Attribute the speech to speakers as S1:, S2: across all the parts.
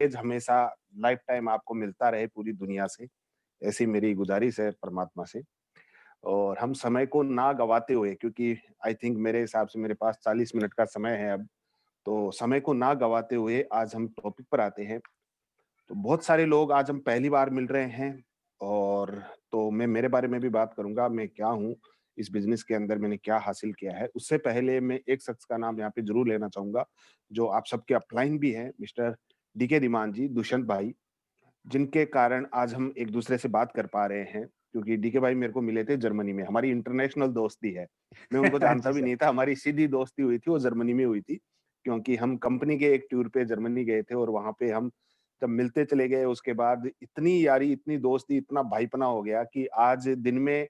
S1: हमेशा life time आपको मिलता रहे पूरी दुनिया से, ऐसी मेरी गुज़ारिश है परमात्मा से। और हम समय को ना गँवाते हुए, क्योंकि आई थिंक मेरे हिसाब से मेरे पास 40 मिनट का समय है अब, तो समय को ना गँवाते हुए आज हम टॉपिक पर आते हैं। तो बहुत सारे लोग आज हम पहली बार मिल रहे हैं, और तो मैं मेरे बारे में भी बात करूँगा, मैं क्या हूँ, इस बिज़नेस के अंदर मैंने क्या हासिल किया है। उससे पहले मैं एक शख्स का नाम यहाँ पे ज़रूर लेना चाहूँगा, जो आप सबके अपलाइन भी हैं, मिस्टर डीके धीमान जी, दुष्यंत भाई, जिनके कारण आज हम एक-दूसरे से बात कर पा रहे हैं, क्योंकि डीके भाई मेरे को मिले थे जर्मनी में, हमारी इंटरनेशनल दोस्ती है। मैं उनको जानता
S2: अच्छा,
S1: भी
S2: अच्छा।
S1: नहीं था, हमारी सीधी दोस्ती हुई थी, वो जर्मनी में हुई थी, क्योंकि हम कंपनी के एक टूर पे जर्मनी गए थे, और वहाँ पे हम जब मिलते चले गए, उसके बाद इतनी यारी, इतनी दोस्ती, इतना भाईपना हो गया कि आज दिन में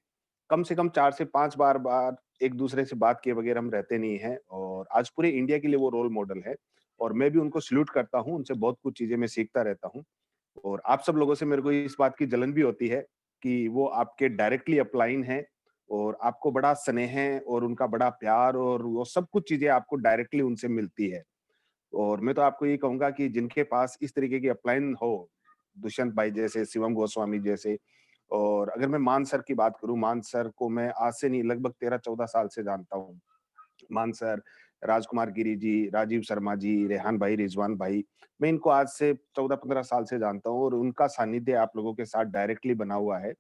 S1: कम से कम 4 से 5 बार एक-दूसरे से बात किए बगैर हम रहते नहीं हैं, और आज पूरे इंडिया के लिए वो रोल मॉडल है, और मैं भी उनको सैल्यूट करता हूँ, उनसे बहुत कुछ चीज़ें मैं सीखता रहता हूँ। और आप सब लोगों से मेरे को इस बात की जलन भी होती है कि वो आपके डायरेक्टली अपलाइन हैं, और आपको बड़ा स्नेह है और उनका बड़ा प्यार, और वो सब कुछ चीज़ें आपको डायरेक्टली उनसे मिलती है। और मैं तो आपको ये कहूँगा कि जिनके पास इस तरीके की अपलाइन हो, दुष्यंत भाई जैसे, शिवम गोस्वामी जैसे, और अगर मैं मान सर की बात करूँ, मान सर को मैं आज से नहीं, लगभग 13-14 साल से जानता हूँ। मान सर, राजकुमार गिरी जी, राजीव शर्मा जी, रेहान भाई, रिजवान भाई, मैं इनको आज से 14-15 साल से जानता हूँ, और उनका सानिध्य आप लोगों के साथ डायरेक्टली बना हुआ है।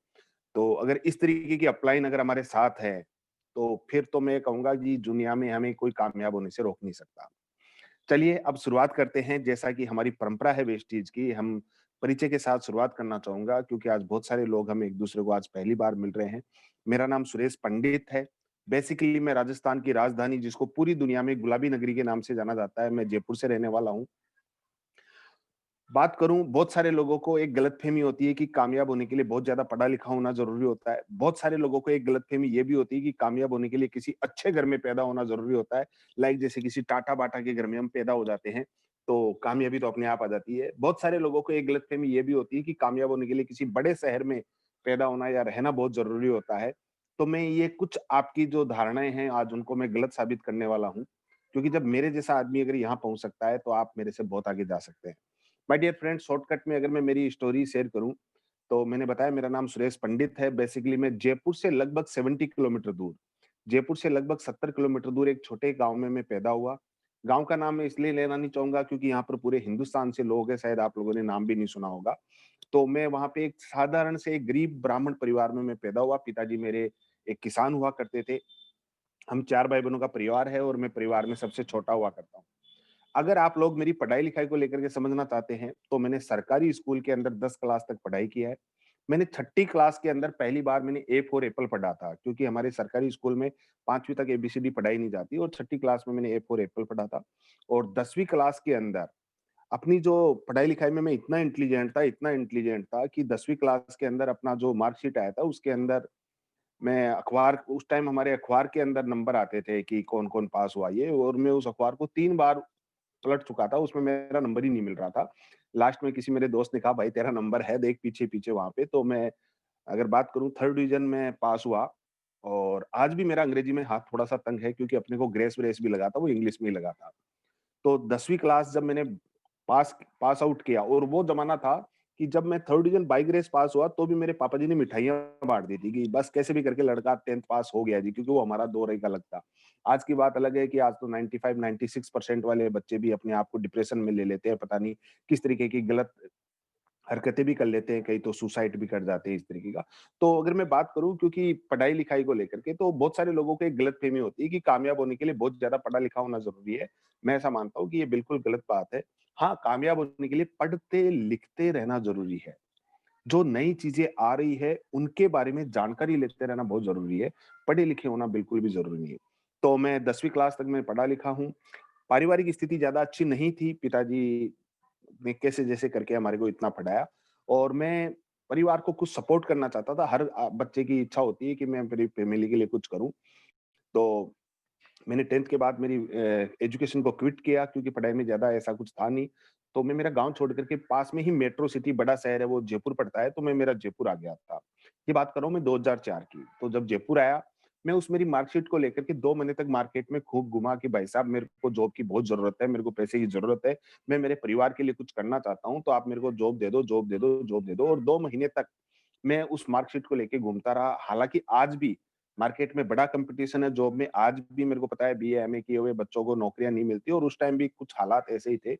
S1: तो अगर इस तरीके की अपलाइन अगर हमारे साथ है, तो फिर तो मैं कहूँगा कि दुनिया में हमें कोई कामयाब होने से रोक नहीं सकता। चलिए अब शुरुआत करते हैं, जैसा कि हमारी परंपरा है वेस्टीज की, हम परिचय के साथ शुरुआत करना चाहूँगा, क्योंकि आज बहुत सारे लोग हम एक-दूसरे को आज पहली बार मिल रहे हैं। मेरा नाम सुरेश पंडित है। बेसिकली मैं राजस्थान की राजधानी, जिसको पूरी दुनिया में गुलाबी नगरी के नाम से जाना जाता है, मैं जयपुर से रहने वाला हूँ। बात करूँ, बहुत सारे लोगों को एक गलतफ़हमी होती है कि कामयाब होने के लिए बहुत ज़्यादा पढ़ा-लिखा होना ज़रूरी होता है। बहुत सारे लोगों को एक गलतफ़हमी ये भी होती है कि कामयाब होने के लिए किसी अच्छे घर में पैदा होना ज़रूरी होता है। लाइक जैसे किसी टाटा-बाटा के घर में हम पैदा हो जाते हैं, तो कामयाबी तो अपने आप आ जाती है। बहुत सारे लोगों को एक गलतफ़हमी ये भी होती है कि कामयाब होने के लिए किसी बड़े शहर में पैदा होना या रहना बहुत ज़रूरी होता है। तो मैं ये कुछ आपकी जो धारणाएँ हैं, आज उनको मैं गलत साबित करने वाला हूँ, क्योंकि जब मेरे जैसा आदमी अगर यहाँ पहुँच सकता है, तो आप मेरे से बहुत आगे जा सकते हैं। माय डियर फ्रेंड्स, शॉर्टकट में अगर मैं मेरी स्टोरी शेयर करूँ, तो मैंने बताया मेरा नाम सुरेश पंडित है। बेसिकली मैं जयपुर से लगभग 70 किलोमीटर दूर, जयपुर से लगभग 70 किलोमीटर दूर एक छोटे गाँव में मैं पैदा हुआ। गाँव का नाम मैं इसलिए लेना नहीं चाहूँगा, क्योंकि यहाँ पर पूरे हिंदुस्तान से लोग हैं, शायद आप लोगों ने नाम भी नहीं सुना होगा। तो मैं वहाँ पे एक साधारण से एक गरीब ब्राह्मण परिवार में मैं पैदा हुआ। पिताजी मेरे एक किसान हुआ करते थे। हम 4 भाई-बहनों का परिवार है, और मैं परिवार में सबसे छोटा हुआ करता हूँ। अगर आप लोग मेरी पढ़ाई-लिखाई को लेकर के समझना चाहते हैं, तो मैंने सरकारी स्कूल के अंदर 10 क्लास तक पढ़ाई की है। मैंने छठी क्लास के अंदर पहली बार मैंने ए फॉर एपल पढ़ा था, क्योंकि हमारे सरकारी स्कूल में 5वीं तक एबीसीडी पढ़ाई नहीं जाती, और छठी क्लास में मैंने ए फॉर एपल पढ़ा था। और 10वीं क्लास के अंदर अपनी जो पढ़ाई-लिखाई में मैं इतना इंटेलिजेंट था कि 10वीं क्लास के अंदर अपना जो मार्कशीट आया था, उसके अंदर मैं अखबार, उस टाइम हमारे अखबार के अंदर नंबर आते थे कि कौन-कौन पास हुआ ये, और मैं उस अखबार को 3 बार पलट चुका था, उसमें मेरा नंबर ही नहीं मिल रहा था। लास्ट में किसी मेरे दोस्त ने कहा, "भाई तेरा नंबर है, देख पीछे-पीछे वहाँ पे।" तो मैं अगर बात करूँ, 3rd डिवीज़न में पास हुआ, और आज भी मेरा अंग्रेजी में हाथ थोड़ा-सा तंग है, क्योंकि अपने को ग्रेस-व्रेस भी लगा था, वो इंग्लिश में ही लगा था। तो 10वीं क्लास जब मैंने पास पास आउट किया, और वो ज़माना था कि जब मैं 3rd डिवीज़न बाय ग्रेस पास हुआ, तो भी मेरे पापा जी ने मिठाइयाँ बाँट दी थी कि बस कैसे भी करके लड़का 10th पास हो गया जी, क्योंकि वो हमारा दौर एक अलग था। आज की बात अलग है कि आज तो 95-96% वाले बच्चे भी अपने आप को डिप्रेशन में ले लेते हैं, पता नहीं किस तरीके की गलत हरकतें भी कर लेते हैं, कई तो सुसाइड भी कर जाते हैं इस तरीके का। तो अगर मैं बात करूँ, क्योंकि पढ़ाई-लिखाई को लेकर के, तो बहुत सारे लोगों को एक गलतफ़हमी होती है कि कामयाब होने के लिए बहुत ज़्यादा पढ़ा-लिखा होना ज़रूरी है। मैं ऐसा मानता हूँ कि ये बिल्कुल गलत बात है। हाँ, कामयाब होने के लिए पढ़ते-लिखते रहना ज़रूरी है। जो नई चीज़ें आ रही है, उनके बारे में जानकारी लेते रहना बहुत ज़रूरी है। पढ़े-लिखे होना बिल्कुल भी ज़रूरी नहीं है। तो मैं 10वीं क्लास तक मैं पढ़ा-लिखा हूँ। पारिवारिक स्थिति ज़्यादा अच्छी नहीं थी। पिताजी ने कैसे-जैसे करके हमारे को इतना पढ़ाया, और मैं परिवार को कुछ सपोर्ट करना चाहता था। हर बच्चे की इच्छा होती है कि मैं मेरी फैमिली के लिए कुछ करूँ। तो मैंने 10th के बाद मेरी एजुकेशन को क्विट किया, क्योंकि पढ़ाई में ज़्यादा ऐसा कुछ था नहीं। तो मैं मेरा गाँव छोड़ कर के, पास में ही मेट्रो सिटी बड़ा शहर है, वो जयपुर पड़ता है, तो मैं मेरा जयपुर आ गया था। ये बात कर रहा हूँ मैं 2004 की। तो जब जयपुर आया, मैं उस मेरी मार्कशीट को लेकर के 2 महीने तक मार्केट में खूब घुमा कि भाई साहब मेरे को जॉब की बहुत ज़रूरत है, मेरे को पैसे की ज़रूरत है, मैं मेरे परिवार के लिए कुछ करना चाहता हूँ, तो आप मेरे को जॉब दे दो, जॉब दे दो, जॉब दे दो और 2 महीने तक मैं उस मार्कशीट को लेके घूमता रहा। हालाँकि आज भी मार्केट में बड़ा कॉम्पिटिशन है जॉब में, आज भी मेरे को पता है बीए, एमए किए हुए बच्चों को नौकरियाँ नहीं मिलती और उस टाइम भी कुछ हालात ऐसे ही थे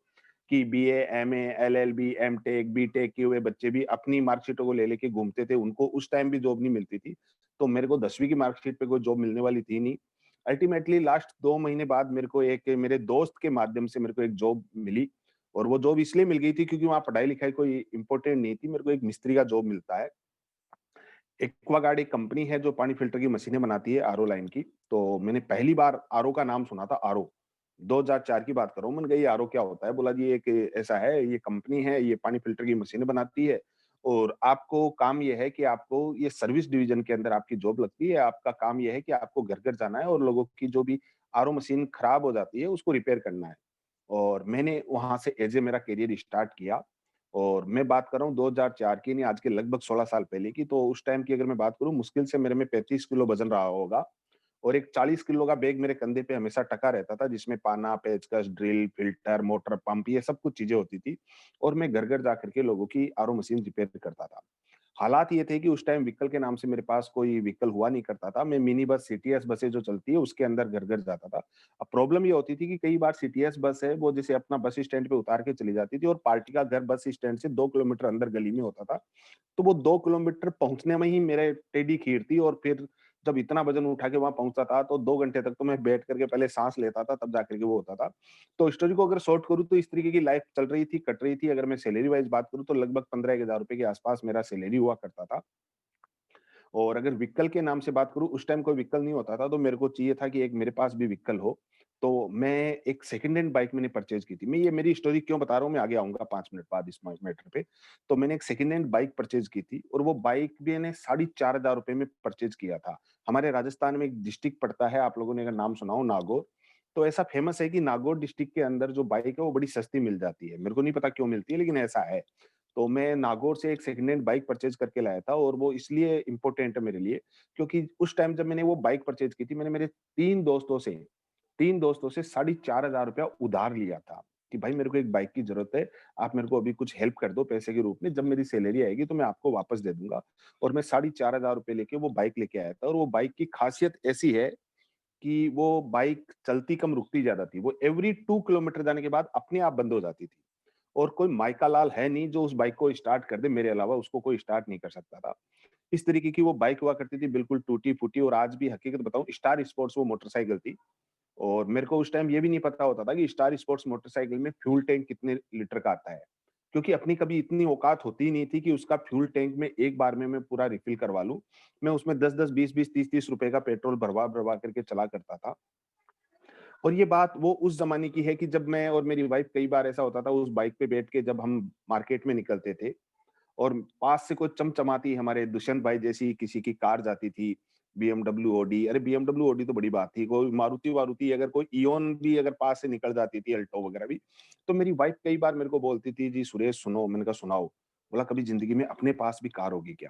S1: कि BA, MA, LLB, MTech, BTech किए हुए बच्चे भी अपनी मार्कशीटों को ले लेके घूमते थे, उनको उस टाइम भी जॉब नहीं मिलती थी। तो मेरे को 10वीं की मार्कशीट पे कोई जॉब मिलने वाली थी नहीं। अल्टीमेटली लास्ट 2 महीने बाद मेरे को एक मेरे दोस्त के माध्यम से मेरे को एक जॉब मिली और वो जॉब इसलिए मिल गई थी क्योंकि वहाँ पढ़ाई-लिखाई कोई इम्पोर्टेंट नहीं थी, मेरे को एक मिस्त्री का जॉब मिलता है। एक्वागार्ड एक कंपनी है जो पानी फ़िल्टर की मशीनें बनाती है आरओ लाइन की। तो मैंने पहली बार आरओ का नाम सुना था आरओ। 2004 की बात कर रहा हूँ। मैंने कहा ये आरओ क्या होता है? बोला जी एक ऐसा है, ये कंपनी है, ये पानी फ़िल्टर की मशीनें बनाती है और आपको काम ये है कि आपको ये सर्विस डिवीज़न के अंदर आपकी जॉब लगती है। आपका काम ये है कि आपको घर-घर जाना है और लोगों की जो भी आरओ मशीन खराब हो जाती है उसको रिपेयर करना है। और मैंने वहाँ से एज़ ए मेरा करियर स्टार्ट किया और मैं बात कर रहा हूँ 2004 की नहीं, आज के लगभग 16 साल पहले की। तो उस टाइम की अगर मैं बात करूँ मुश्किल से मेरे में 35 किलो वज़न रहा होगा और एक 40 किलो का बैग मेरे कंधे पे हमेशा टका रहता था जिसमें पाना, पेचकस, ड्रिल, फ़िल्टर, मोटर पंप ये सब कुछ चीज़ें होती थी और मैं घर-घर जा कर के लोगों की आरओ मशीन रिपेयर करता था। हालात ये थे कि उस टाइम व्हीकल के नाम से मेरे पास कोई व्हीकल हुआ नहीं करता था। मैं मिनी बस, सीटीएस बसें जो चलती है उसके अंदर घर-घर जाता था। अब प्रॉब्लम ये होती थी कि कई बार सीटीएस बस है वो जैसे अपना बस स्टैंड पे उतार के चली जाती थी और पार्टी का घर बस स्टैंड से 2 किलोमीटर अंदर गली में होता था। तो वो 2 किलोमीटर पहुँचने में ही मेरे टेढ़ी खीर थी और फिर जब इतना वज़न उठा के वहाँ पहुँचता था तो 2 घंटे तक तो मैं बैठ कर के पहले साँस लेता था तब जाकर के वो होता था। तो स्टोरी को अगर शॉर्ट करूँ तो इस तरीके की लाइफ़ चल रही थी, कट रही थी। अगर मैं सैलरी वाइज़ बात करूँ तो लगभग 15,000 रुपए के आस-पास मेरा सैलरी हुआ करता था। और अगर व्हीकल के नाम से बात करूँ, उस टाइम कोई व्हीकल नहीं होता था, तो मेरे को चाहिए था कि एक मेरे पास भी व्हीकल हो। तो मैं एक सेकंड हैंड बाइक मैंने परचेज़ की थी। मैं ये मेरी स्टोरी क्यों बता रहा हूँ, मैं आगे आऊँगा 5 मिनट बाद इस मैटर पे। तो मैंने एक सेकंड हैंड बाइक परचेज़ की थी और वो बाइक मैंने 4,500 रुपए में परचेज़ किया था। हमारे राजस्थान में एक डिस्ट्रिक्ट पड़ता है, आप लोगों ने अगर नाम सुना हो नागौर। तो ऐसा फ़ेमस है कि नागौर डिस्ट्रिक्ट के अंदर जो बाइक है, वो बड़ी सस्ती मिल जाती है। मेरे को नहीं पता क्यों मिलती है, लेकिन ऐसा है। तो मैं नागौर से एक सेकंड हैंड बाइक परचेज़ करके लाया था और वो इसलिए इम्पोर्टेंट है मेरे लिए क्योंकि उस टाइम जब मैंने वो बाइक परचेज़ की थी, मैंने मेरे 3 दोस्तों से 4,500 रुपया उधार लिया था कि भाई मेरे को एक बाइक की ज़रूरत है, आप मेरे को अभी कुछ हेल्प कर दो पैसे के रूप में, जब मेरी सैलरी आएगी तो मैं आपको वापस दे दूँगा। और मैं 4,500 रुपए लेके वो बाइक लेके आया था और वो बाइक की खासियत ऐसी है कि वो बाइक चलती कम, रुकती ज़्यादा थी। वो एवरी 2 किलोमीटर जाने के बाद अपने आप बंद हो जाती थी। और कोई माइका लाल है नहीं जो उस बाइक को स्टार्ट कर दे, मेरे अलावा उसको कोई स्टार्ट नहीं कर सकता था। इस तरीके की वो बाइक हुआ करती थी, बिल्कुल टूटी-फूटी और आज भी हकीकत बताऊँ स्टार स्पोर्ट्स वो मोटरसाइकिल थी और मेरे को उस टाइम ये भी नहीं पता होता था कि स्टार स्पोर्ट्स मोटरसाइकिल में फ्यूल टैंक कितने लीटर का आता है। क्योंकि अपनी कभी इतनी औकात होती ही नहीं थी कि उसका फ्यूल टैंक में एक बार में मैं पूरा रिफिल करवा लूँ। मैं उसमें 10-10, 20-20, 30-30 रुपए का पेट्रोल भरवा-भरवा करके चला करता था। और ये बात वो उस ज़माने की है कि जब मैं और मेरी वाइफ़ कई बार ऐसा होता था उस बाइक पे बैठ के जब हम मार्केट में निकलते थे और पास से कोई चमचमाती हमारे दुष्यंत भाई जैसी किसी की कार जाती थी, बीएमडब्ल्यू, ऑडी अरे बीएमडब्ल्यू, ऑडी तो बड़ी बात थी, कोई मारुति-वारुति अगर कोई इओन भी अगर पास से निकल जाती थी, अल्टो वगैरह भी, तो मेरी वाइफ़ कई बार मेरे को बोलती थी, "जी सुरेश सुनो।" मैंने कहा, "सुनाओ।" बोला, "कभी ज़िंदगी में अपने पास भी कार होगी क्या?"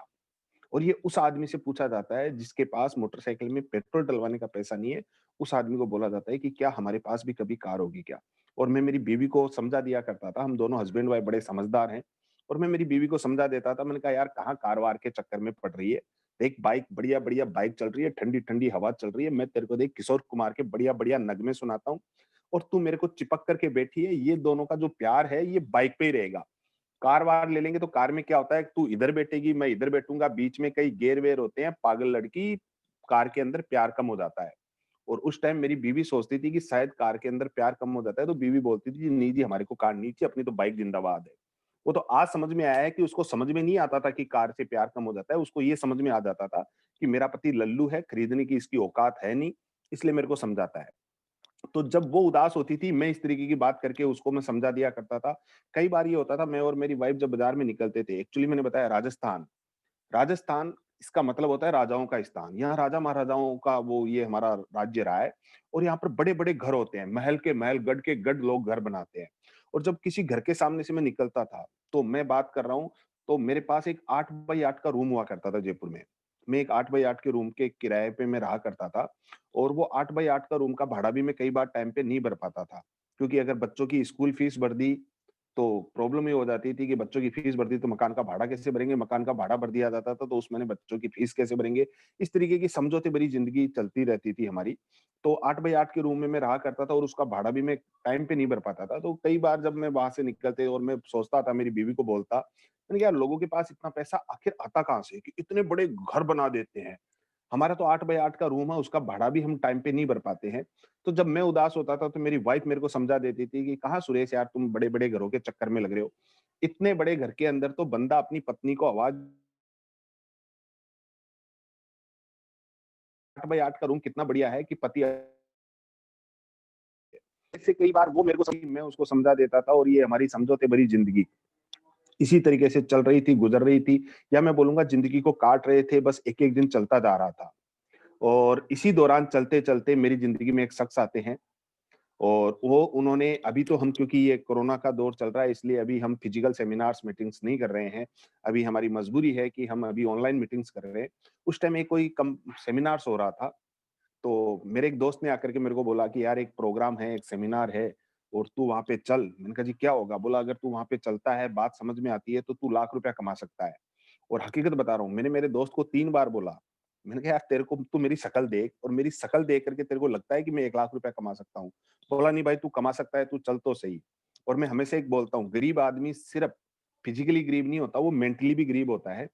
S1: और ये उस आदमी से पूछा जाता है जिसके पास मोटरसाइकिल में पेट्रोल डलवाने का पैसा नहीं है, उस आदमी को बोला जाता है कि क्या हमारे पास भी कभी कार होगी क्या? और मैं मेरी बीवी को समझा दिया करता था, हम दोनों हस्बैंड वाइफ बड़े समझदार हैं और मैं मेरी बीवी को समझा देता था, मैंने कहा यार कहाँ कार-वार के चक्कर में पड़ रही है। देख बाइक बढ़िया-बढ़िया बाइक चल रही है, ठंडी-ठंडी हवा चल रही है, मैं तेरे को देख किशोर कुमार के बढ़िया-बढ़िया नगमे सुनाता हूँ और तू मेरे को चिपक कर के बैठी है, ये दोनों का जो प्यार है ये बाइक पे ही रहेगा। कार-वार ले लेंगे तो कार में क्या होता है, तू इधर बैठेगी, मैं इधर बैठूँगा, बीच में कई गेयर-वेयर होते हैं, पागल लड़की, कार के अंदर प्यार कम हो जाता है। और उस टाइम मेरी बीवी सोचती थी कि शायद कार के अंदर प्यार कम हो जाता है, तो बीवी बोलती थी, "नहीं जी, हमारे को कार नहीं चाहिए, अपनी तो बाइक ज़िंदाबाद है।" वो तो आज समझ में आया है कि उसको समझ में नहीं आता था कि कार से प्यार कम हो जाता है, उसको ये समझ में आ जाता था कि मेरा पति लल्लू है, खरीदने की इसकी औकात है नहीं, इसलिए मेरे को समझाता है। तो जब वो उदास होती थी, मैं इस तरीके की बात करके उसको मैं समझा दिया करता था। कई बार ये होता था मैं और मेरी वाइफ़ जब बाज़ार में निकलते थे, एक्चुअली मैंने बताया राजस्थान। राजस्थान इसका मतलब होता है राजाओं का स्थान। यहाँ राजा-महाराजाओं का वो ये हमारा राज्य रहा है और यहाँ पर बड़े-बड़े घर होते हैं। महल के महल, गढ़ के गढ़ लोग घर बनाते हैं। और जब किसी घर के सामने से मैं निकलता था, तो मैं बात कर रहा हूँ, तो मेरे पास एक 8 बाई 8 का रूम हुआ करता था जयपुर में। मैं एक 8 बाई 8 के रूम के किराए पे मैं रहा करता था और वो 8 बाई 8 का रूम का भाड़ा भी मैं कई बार टाइम पे नहीं भर पाता था। क्योंकि अगर बच्चों की स्कूल फीस भर दी, तो प्रॉब्लम ये हो जाती थी कि बच्चों की फीस भर दी तो मकान का भाड़ा कैसे भरेंगे? मकान का भाड़ा भर दिया जाता था तो उसमें बच्चों की फीस कैसे भरेंगे? इस तरीके की समझौते भरी ज़िंदगी चलती रहती थी हमारी। तो 8 बाई 8 के रूम में मैं रहा करता था और उसका भाड़ा भी मैं टाइम पे नहीं भर पाता था। तो कई बार जब मैं वहाँ से निकलते और मैं सोचता था, मेरी बीवी को बोलता, मैंने कहा यार लोगों के पास इतना पैसा आखिर आता कहाँ से कि इतने बड़े घर बना देते हैं। हमारा तो 8 बाय 8 का रूम है, उसका भाड़ा भी हम टाइम पे नहीं भर पाते हैं। तो जब मैं उदास होता था, तो मेरी वाइफ़ मेरे को समझा देती थी कि कहाँ सुरेश यार तुम बड़े-बड़े घरों के चक्कर में लग रहे हो। इतने बड़े घर के अंदर तो बंदा अपनी पत्नी को आवाज़ 8 बाय 8 का रूम कितना बढ़िया है कि पति ऐसे कई बार वो मेरे को मैं उसको समझा देता था और ये हमारी समझौते भरी ज़िंदगी इसी तरीके से चल रही थी, गुज़र रही थी या मैं बोलूँगा ज़िंदगी को काट रहे थे, बस एक-एक दिन चलता जा रहा था। और इसी दौरान चलते-चलते मेरी ज़िंदगी में एक शख्स आते हैं और वो उन्होंने अभी तो हम क्योंकि ये कोरोना का दौर चल रहा है इसलिए अभी हम फिजिकल सेमिनार्स मीटिंग्स नहीं कर रहे हैं। अभी हमारी मजबूरी है कि हम अभी ऑनलाइन मीटिंग्स कर रहे हैं। उस टाइम एक कोई कम सेमिनार्स हो रहा था, तो मेरे एक दोस्त ने आकर के मेरे को बोला कि यार एक प्रोग्राम है, एक सेमिनार है और तू वहाँ पे चल। मैंने कहा जी क्या होगा? बोला अगर तू वहाँ पे चलता है, बात समझ में आती है तो तू लाख रुपया कमा सकता है। और हकीकत बता रहा हूँ, मैंने मेरे दोस्त को 3 बार बोला। मैंने कहा, "यार तेरे को तू मेरी शक्ल देख और मेरी शक्ल देख कर के तेरे को लगता है कि मैं 1 लाख रुपया कमा सकता हूँ?" बोला, "नहीं भाई तू कमा सकता है, तू चल तो सही।" और मैं हमेशा एक बोलता हूँ, गरीब आदमी सिर्फ़ फिज़िकली गरीब नहीं होता, वो मेंटली भी गरीब होता है।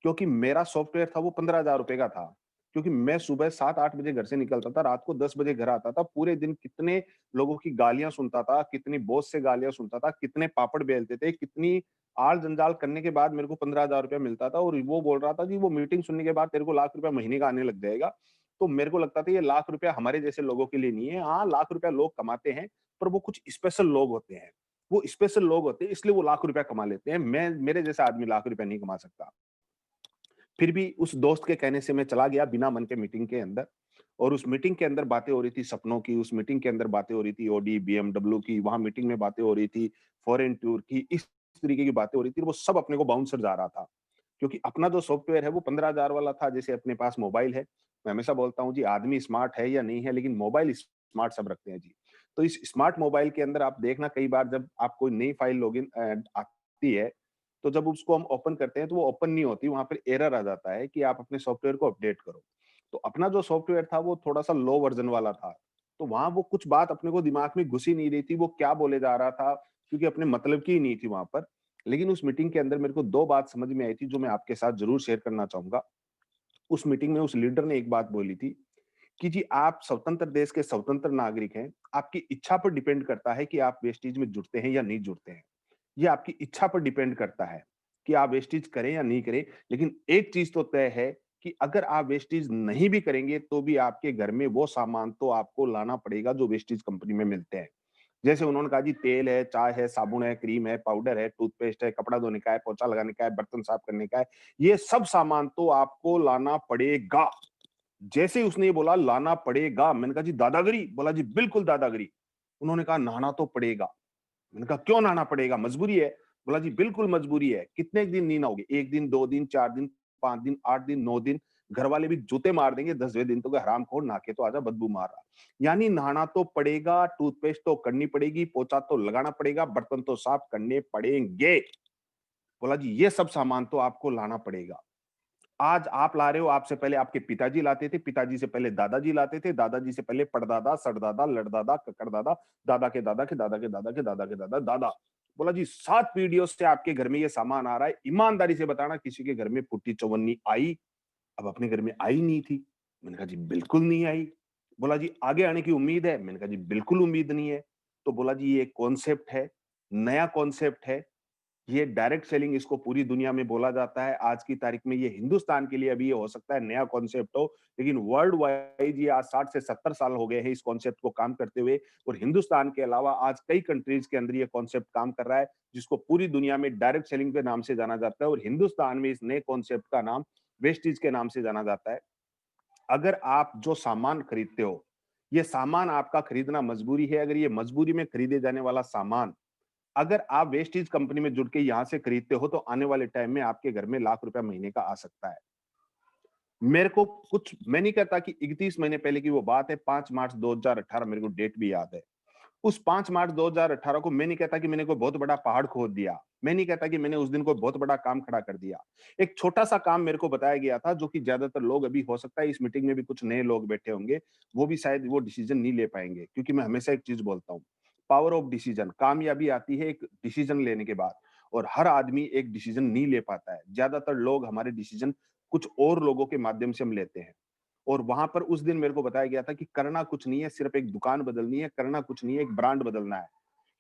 S1: क्योंकि मेरा सॉफ्टवेयर था वो ₹15,000 का था। क्योंकि मैं सुबह 7-8 बजे घर से निकलता था, रात को 10 बजे घर आता था। पूरे दिन कितने लोगों की गालियाँ सुनता था, कितनी बॉस से गालियाँ सुनता था, कितने पापड़ बेलते थे, कितनी आल-जंजाल करने के बाद मेरे को ₹15,000 मिलता था और वो बोल रहा था कि वो मीटिंग सुनने के बाद तेरे को लाख रुपया महीने का आने लग जाएगा। तो मेरे को लगता था ये लाख रुपया हमारे जैसे लोगों के लिए नहीं है। हाँ, लाख रुपया लोग कमाते हैं, पर वो कुछ स्पेशल लोग होते हैं। वो स्पेशल लोग होते हैं इसलिए वो लाख रुपया कमा लेते हैं। मैं मेरे जैसा आदमी लाख रुपया नहीं कमा सकता। फिर भी उस दोस्त के कहने से मैं चला गया बिना मन के मीटिंग के अंदर और उस मीटिंग के अंदर बातें हो रही थी सपनों की, उस मीटिंग के अंदर बातें हो रही थी ऑडी, बीएमडब्ल्यू की, वहाँ मीटिंग में बातें हो रही थी फॉरेन टूर की, इस तरीके की बातें हो रही थी, वो सब अपने को बाउंसर जा रहा था। क्योंकि अपना जो सॉफ्टवेयर है वो 15,000 वाला था, जैसे अपने पास मोबाइल है। मैं हमेशा बोलता हूँ जी आदमी स्मार्ट है या नहीं है, लेकिन मोबाइल स्मार्ट सब रखते हैं जी। तो इस स्मार्ट मोबाइल के अंदर आप देखना कई बार जब आप कोई नई फाइल लॉगिन आती है, तो जब उसको हम ओपन करते हैं तो वो ओपन नहीं होती, वहाँ पर एरर आ जाता है कि आप अपने सॉफ्टवेयर को अपडेट करो। तो अपना जो सॉफ्टवेयर था वो थोड़ा-सा लो वर्ज़न वाला था। तो वहाँ वो कुछ बात अपने को दिमाग में घुस ही नहीं रही थी, वो क्या बोले जा रहा था, क्योंकि अपने मतलब की ही नहीं थी वहाँ पर। लेकिन उस मीटिंग के अंदर मेरे को 2 बात समझ में आई थी जो मैं आपके साथ ज़रूर शेयर करना चाहूँगा। उस मीटिंग में उस लीडर ने एक बात बोली थी कि जी आप स्वतंत्र देश के स्वतंत्र नागरिक हैं, आपकी इच्छा पर डिपेंड करता है कि आप वेस्टीज में जुड़ते हैं या नहीं जुड़ते हैं। ये आपकी इच्छा पर डिपेंड करता है कि आप वेस्टीज करें या नहीं करें। लेकिन एक चीज़ तो तय है कि अगर आप वेस्टीज नहीं भी करेंगे तो भी आपके घर में वो सामान तो आपको लाना पड़ेगा जो वेस्टीज कंपनी में मिलते हैं। जैसे उन्होंने कहा जी तेल है, चाय है, साबुन है, क्रीम है, पाउडर है, टूथपेस्ट है, कपड़ा धोने का है, पोछा लगाने का है, बर्तन साफ करने का है, ये सब सामान तो आपको लाना पड़ेगा। जैसे ही उसने ये बोला लाना पड़ेगा, मैंने कहा जी दादागिरी? बोला जी बिल्कुल दादागिरी। उन्होंने कहा नहाना तो पड़ेगा। मैंने कहा क्यों नहाना पड़ेगा? मजबूरी है। बोला जी बिल्कुल मजबूरी है। कितने दिन नहीं नहाओगे? 1 दिन, 2 दिन, 4 दिन, 5 दिन, 8 दिन, 9 दिन। घरवाले भी जूते मार देंगे 10वें दिन तो कि हरामखोर नहा के तो आजा बदबू मार रहा। यानी नहाना तो पड़ेगा, टूथपेस्ट तो करनी पड़ेगी, पोछा तो लगाना पड़ेगा, बर्तन तो साफ करने पड़ेंगे। बोला जी ये सब सामान तो आपको लाना पड़ेगा। आज आप ला रहे हो, आपसे पहले आपके पिताजी लाते थे, पिताजी से पहले दादाजी लाते थे, दादाजी से पहले परदादा, सड़दादा, लड़दादा, ककड़दादा, दादा के दादा के दादा के दादा के दादा के दादा, दादा। बोला जी 7 पीढ़ियों से आपके घर में ये सामान आ रहा है, ईमानदारी से बताना किसी के घर में पुट्टी-चवन्नी आई? अब अपने घर में आई नहीं थी। मैंने कहा जी बिल्कुल नहीं आई। बोला जी आगे आने की उम्मीद है? मैंने कहा जी बिल्कुल उम्मीद नहीं है। तो बोला जी ये कॉन्सेप्ट है, नया कॉन्सेप्ट है, ये डायरेक्ट सेलिंग इसको पूरी दुनिया में बोला जाता है। आज की तारीख में ये हिंदुस्तान के लिए अभी ये हो सकता है नया कॉन्सेप्ट हो, लेकिन वर्ल्ड वाइड ये आज 60 से 70 साल हो गए हैं इस कॉन्सेप्ट को काम करते हुए और हिंदुस्तान के अलावा आज कई कंट्रीज के अंदर ये कॉन्सेप्ट काम कर रहा है, जिसको पूरी दुनिया में डायरेक्ट सेलिंग के नाम से जाना जाता है और हिंदुस्तान में इस नए कॉन्सेप्ट का नाम वेस्टीज के नाम से जाना जाता है। अगर आप जो सामान खरीदते हो, ये सामान आपका खरीदना मजबूरी है, अगर ये मजबूरी में खरीदे जाने वाला सामान अगर आप वेस्टीज कंपनी में जुड़ के यहाँ से खरीदते हो तो आने वाले टाइम में आपके घर में लाख रुपया महीने का आ सकता है। मेरे को कुछ मैं नहीं कहता कि 31 महीने पहले की वो बात है, 5 मार्च 2018 मेरे को डेट भी याद है। उस 5 मार्च 2018 को मैं नहीं कहता कि मैंने कोई बहुत बड़ा पहाड़ खोद दिया। मैं नहीं कहता कि मैंने उस दिन कोई बहुत बड़ा काम खड़ा कर दिया। एक छोटा-सा काम मेरे को बताया गया था जो कि ज़्यादातर लोग अभी हो सकता है इस मीटिंग में भी कुछ नए लोग बैठे होंगे, वो भी शायद वो डिसीज़न नहीं ले पाएँगे क्योंकि मैं हमेशा एक चीज़ बोलता हूँ, पावर ऑफ डिसीज़न कामयाबी आती है एक डिसीज़न लेने के बाद और हर आदमी एक डिसीज़न नहीं ले पाता है। ज़्यादातर लोग हमारे डिसीज़न कुछ और लोगों के माध्यम से हम लेते हैं। और वहाँ पर उस दिन मेरे को बताया गया था कि करना कुछ नहीं है, सिर्फ एक दुकान बदलनी है, करना कुछ नहीं है, एक ब्रांड बदलना है।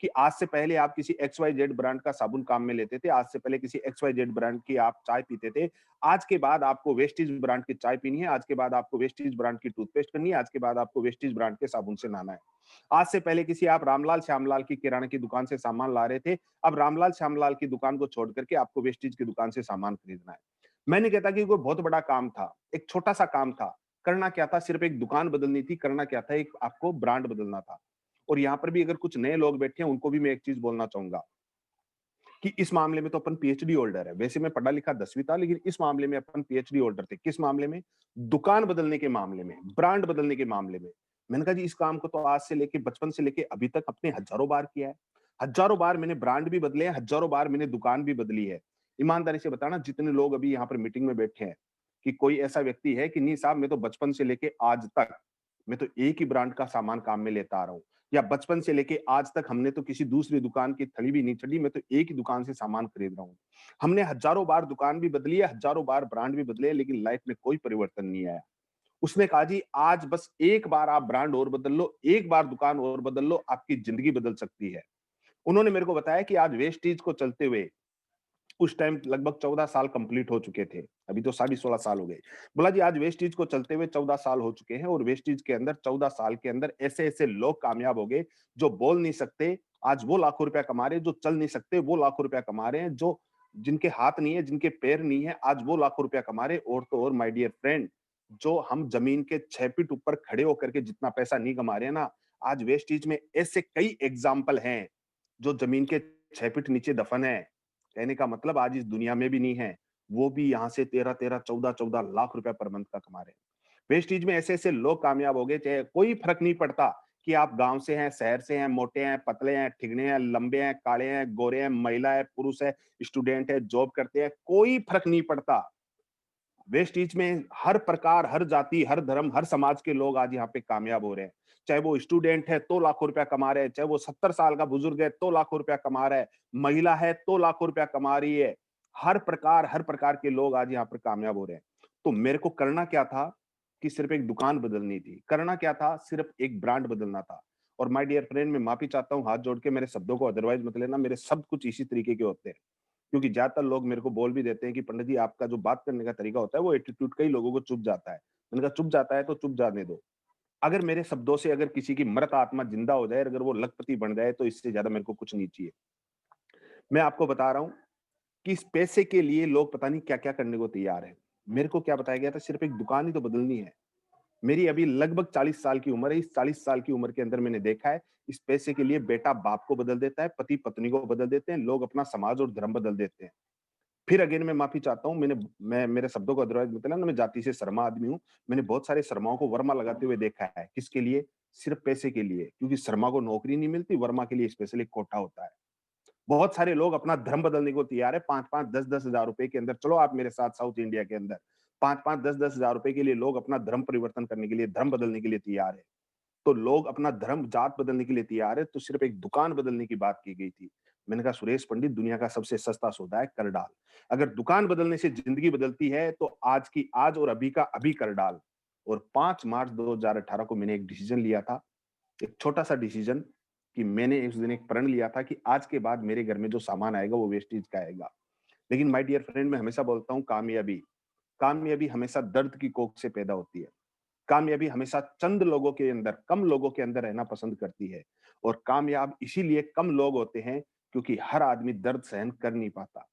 S1: कि आज से पहले आप किसी XYZ ब्रांड का साबुन काम में लेते थे, आज से पहले किसी XYZ ब्रांड की आप चाय पीते थे। आज के बाद आपको वेस्टीज ब्रांड की चाय पीनी है, आज के बाद आपको वेस्टीज ब्रांड की टूथपेस्ट करनी है, आज के बाद आपको वेस्टीज ब्रांड के साबुन से नहाना है। आज से पहले किसी आप रामलाल श्यामलाल की किराने की दुकान से सामान ला रहे थे, अब रामलाल श्यामलाल की दुकान को छोड़ करके आपको वेस्टीज की दुकान से सामान खरीदना है। मैं नहीं कहता कि कोई बहुत बड़ा काम था, एक छोटा-सा काम था। करना क्या था? सिर्फ एक दुकान बदलनी थी, करना क्या था? एक आपको ब्रांड बदलना था। और यहाँ पर भी अगर कुछ नए लोग बैठे हैं, उनको भी मैं एक चीज़ बोलना चाहूँगा कि इस मामले में तो अपन पीएचडी होल्डर है। वैसे मैं पढ़ा लिखा 10वीं था, लेकिन इस मामले में अपन पीएचडी होल्डर थे। किस मामले में? दुकान बदलने के मामले में, ब्रांड बदलने के मामले में। मैंने कहा जी इस काम को तो आज से लेके बचपन से लेके अभी तक अपने हज़ारों बार किया है। हज़ारों बार मैंने ब्रांड भी बदले हैं, हज़ारों बार मैंने दुकान भी बदली है। ईमानदारी से बताना जितने लोग अभी यहाँ पर मीटिंग में बैठे हैं, कि कोई ऐसा व्यक्ति है कि नहीं साहब मैं तो बचपन से लेके आज तक, मैं तो एक ही ब्रांड का सामान काम में लेता आ रहा हूँ। या बचपन से लेके आज तक हमने तो किसी दूसरी दुकान की थली भी नहीं चढ़ी, मैं तो एक ही दुकान से सामान खरीद रहा हूँ। हमने हज़ारों बार दुकान भी बदली है, हज़ारों बार ब्रांड भी बदले हैं, लेकिन लाइफ में कोई परिवर्तन नहीं आया। उसने कहा जी आज बस एक बार आप ब्रांड और बदल लो, एक बार दुकान और बदल लो, आपकी ज़िंदगी बदल सकती है। उन्होंने मेरे को बताया कि आज वेस्टीज को चलते हुए उस टाइम लगभग 14 साल कंप्लीट हो चुके थे। अभी तो साढ़े 16 साल हो गए। बोला जी आज वेस्टीज को चलते हुए 14 साल हो चुके हैं और वेस्टीज के अंदर 14 साल के अंदर ऐसे-ऐसे लोग कामयाब हो गए, जो बोल नहीं सकते, आज वो लाखों रुपया कमा रहे हैं, जो चल नहीं सकते, वो लाखों रुपया कमा रहे हैं, जो जिनके हाथ नहीं है, जिनके पैर नहीं है, आज वो लाखों रुपया कमा रहे हैं और तो और माय डियर फ्रेंड, जो हम जमीन के 6 फीट ऊपर खड़े होकर के जितना पैसा नहीं कमा रहे हैं ना, आज वेस्टीज में ऐसे कई एग्ज़ाम्पल हैं, जो जमीन के 6 फीट नीचे दफन है। कहने का मतलब आज इस दुनिया में भी नहीं है। वो भी यहाँ से 13-13, 14-14 लाख रुपया पर मंथ का कमा रहे हैं। वेस्टीज में ऐसे-ऐसे लोग कामयाब हो गए, चाहे कोई फ़र्क नहीं पड़ता कि आप गाँव से हैं, शहर से हैं, मोटे हैं, पतले हैं, ठिगने हैं, लंबे हैं, काले हैं, गोरे हैं, महिला है, पुरुष है, स्टूडेंट है, जॉब करते हैं, कोई फ़र्क नहीं पड़ता। वेस्ट ईच में हर प्रकार, हर जाति, हर धर्म, हर समाज के लोग आज यहाँ पे कामयाब हो रहे हैं। चाहे वो स्टूडेंट है तो लाखों रुपया कमा रहे हैं, चाहे वो 70 साल का बुजुर्ग है तो लाखों रुपया कमा रहा है, महिला है तो लाखों रुपया कमा रही है। हर प्रकार के लोग आज यहाँ पर कामयाब हो रहे हैं। तो मेरे को करना क्या था कि सिर्फ एक दुकान बदलनी थी। करना क्या था? सिर्फ एक ब्रांड बदलना था। और माय डियर फ्रेंड मैं माफ़ी चाहता हूँ हाथ जोड़ के मेरे शब्दों को अदरवाइज़ मत लेना, मेरे शब्द कुछ इसी तरीके के होते हैं। क्योंकि ज़्यादातर लोग मेरे को बोल भी देते हैं कि पंडित जी आपका जो बात करने का तरीका होता है वो एटीट्यूड का ही लोगों को चुभ जाता है। मैंने कहा चुभ जाता है तो चुभ जाने दो। अगर मेरे शब्दों से अगर किसी की मृत आत्मा जिंदा हो जाए, अगर वो लखपति बन जाए तो इससे ज़्यादा मेरे को कुछ नहीं चाहिए। मैं आपको बता रहा हूँ कि इस पैसे के लिए लोग पता नहीं क्या-क्या करने को तैयार हैं। मेरे को क्या बताया गया था सिर्फ एक दुकान ही तो बदलनी है। मेरी अभी लगभग 40 साल की उम्र है। इस 40 साल की उम्र के अंदर मैंने देखा है, इस पैसे के लिए बेटा बाप को बदल देता है, पति पत्नी को बदल देते हैं, लोग अपना समाज और धर्म बदल देते हैं। फिर अगेन मैं माफ़ी चाहता हूँ, मैं मेरे शब्दों को अदरवाइज़ मत लेना, मैं जाति से शर्मा आदमी हूँ। मैंने बहुत सारे शर्माओं को वर्मा लगाते हुए देखा है। किसके लिए? सिर्फ़ पैसे के लिए, क्योंकि शर्मा को नौकरी नहीं मिलती, वर्मा के लिए स्पेशल एक कोटा होता है। बहुत सारे लोग अपना धर्म बदलने को तैयार है, 5-5, 10-10 हज़ार रुपए के अंदर चलो आप मेरे साथ साउथ इंडिया के अंदर। 5-5, 10-10 हज़ार रुपए के लिए लोग अपना धर्म परिवर्तन करने के लिए, धर्म बदलने के लिए तैयार है। तो लोग अपना धर्म, जात बदलने के लिए तैयार है, तो सिर्फ एक दुकान बदलने की बात की गई थी। मैंने कहा सुरेश पंडित दुनिया का सबसे सस्ता सौदा है कर डाल। अगर दुकान बदलने से ज़िंदगी बदलती है तो आज की आज और अभी का अभी कर डाल। और 5 मार्च 2018 को मैंने एक डिसीज़न लिया था, एक छोटा-सा डिसीज़न कि मैंने उस दिन एक प्रण लिया था कि आज के बाद मेरे घर में जो सामान आएगा वो वेस्टेज का आएगा। लेकिन माय डियर फ्रेंड मैं हमेशा बोलता हूँ कामयाबी हमेशा दर्द की कोख से पैदा होती है। कामयाबी हमेशा चंद लोगों के अंदर, कम लोगों के अंदर रहना पसंद करती है और कामयाब इसीलिए कम लोग होते हैं क्योंकि हर आदमी दर्द सहन कर नहीं पाता।